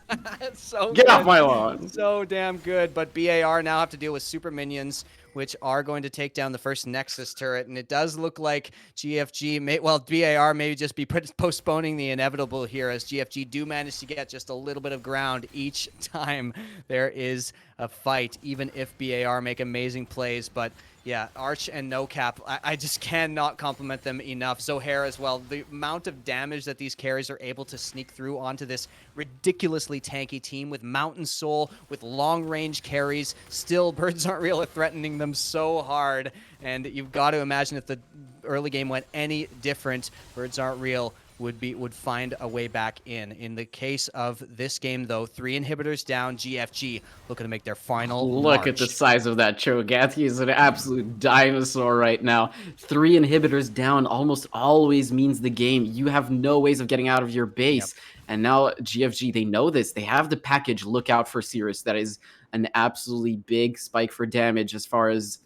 Speaker 6: So
Speaker 5: Get
Speaker 6: good.
Speaker 5: off my lawn.
Speaker 6: So damn good. But BAR now have to deal with super minions, which are going to take down the first Nexus turret. And it does look like GFG BAR may just be postponing the inevitable here, as GFG do manage to get just a little bit of ground each time there is a fight, even if BAR make amazing plays. But yeah, Arch and No Cap, I just cannot compliment them enough. Zohair as well. The amount of damage that these carries are able to sneak through onto this ridiculously tanky team with Mountain Soul, with long-range carries. Still, Birds Aren't Real are threatening them so hard. And you've got to imagine if the early game went any different, Birds Aren't Real would find a way back in. In the case of this game, though, 3 inhibitors down, GFG looking to make their final
Speaker 5: Look at the
Speaker 6: march.
Speaker 5: size of that Cho'Gath. He is an absolute dinosaur right now. 3 inhibitors down almost always means the game. You have no ways of getting out of your base. And now GFG, they know this. They have the package. Look out for Cirrus. That is an absolutely big spike for damage as far as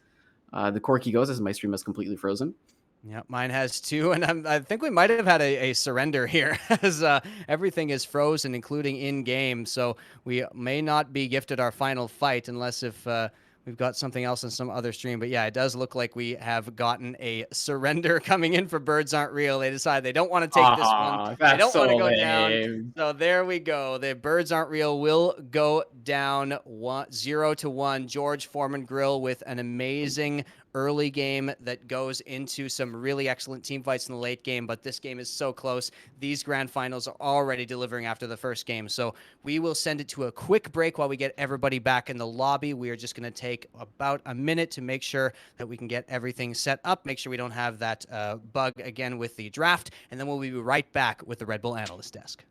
Speaker 5: the Corki goes, as my stream is completely frozen.
Speaker 6: Yeah, mine has 2, and I think we might have had a surrender here, as everything is frozen, including in-game, so we may not be gifted our final fight unless if we've got something else in some other stream. But yeah, it does look like we have gotten a surrender coming in for Birds Aren't Real. They decide they don't want to take this one. They
Speaker 5: That's
Speaker 6: don't
Speaker 5: so
Speaker 6: want to go down.
Speaker 5: lame.
Speaker 6: So there we go. The Birds Aren't Real will go down 0-1. George Foreman Grill with an amazing early game that goes into some really excellent team fights in the late game, but this game is so close. These grand finals are already delivering after the first game. So we will send it to a quick break while we get everybody back in the lobby. We are just going to take about a minute to make sure that we can get everything set up, make sure we don't have that bug again with the draft, and then we'll be right back with the Red Bull Analyst Desk.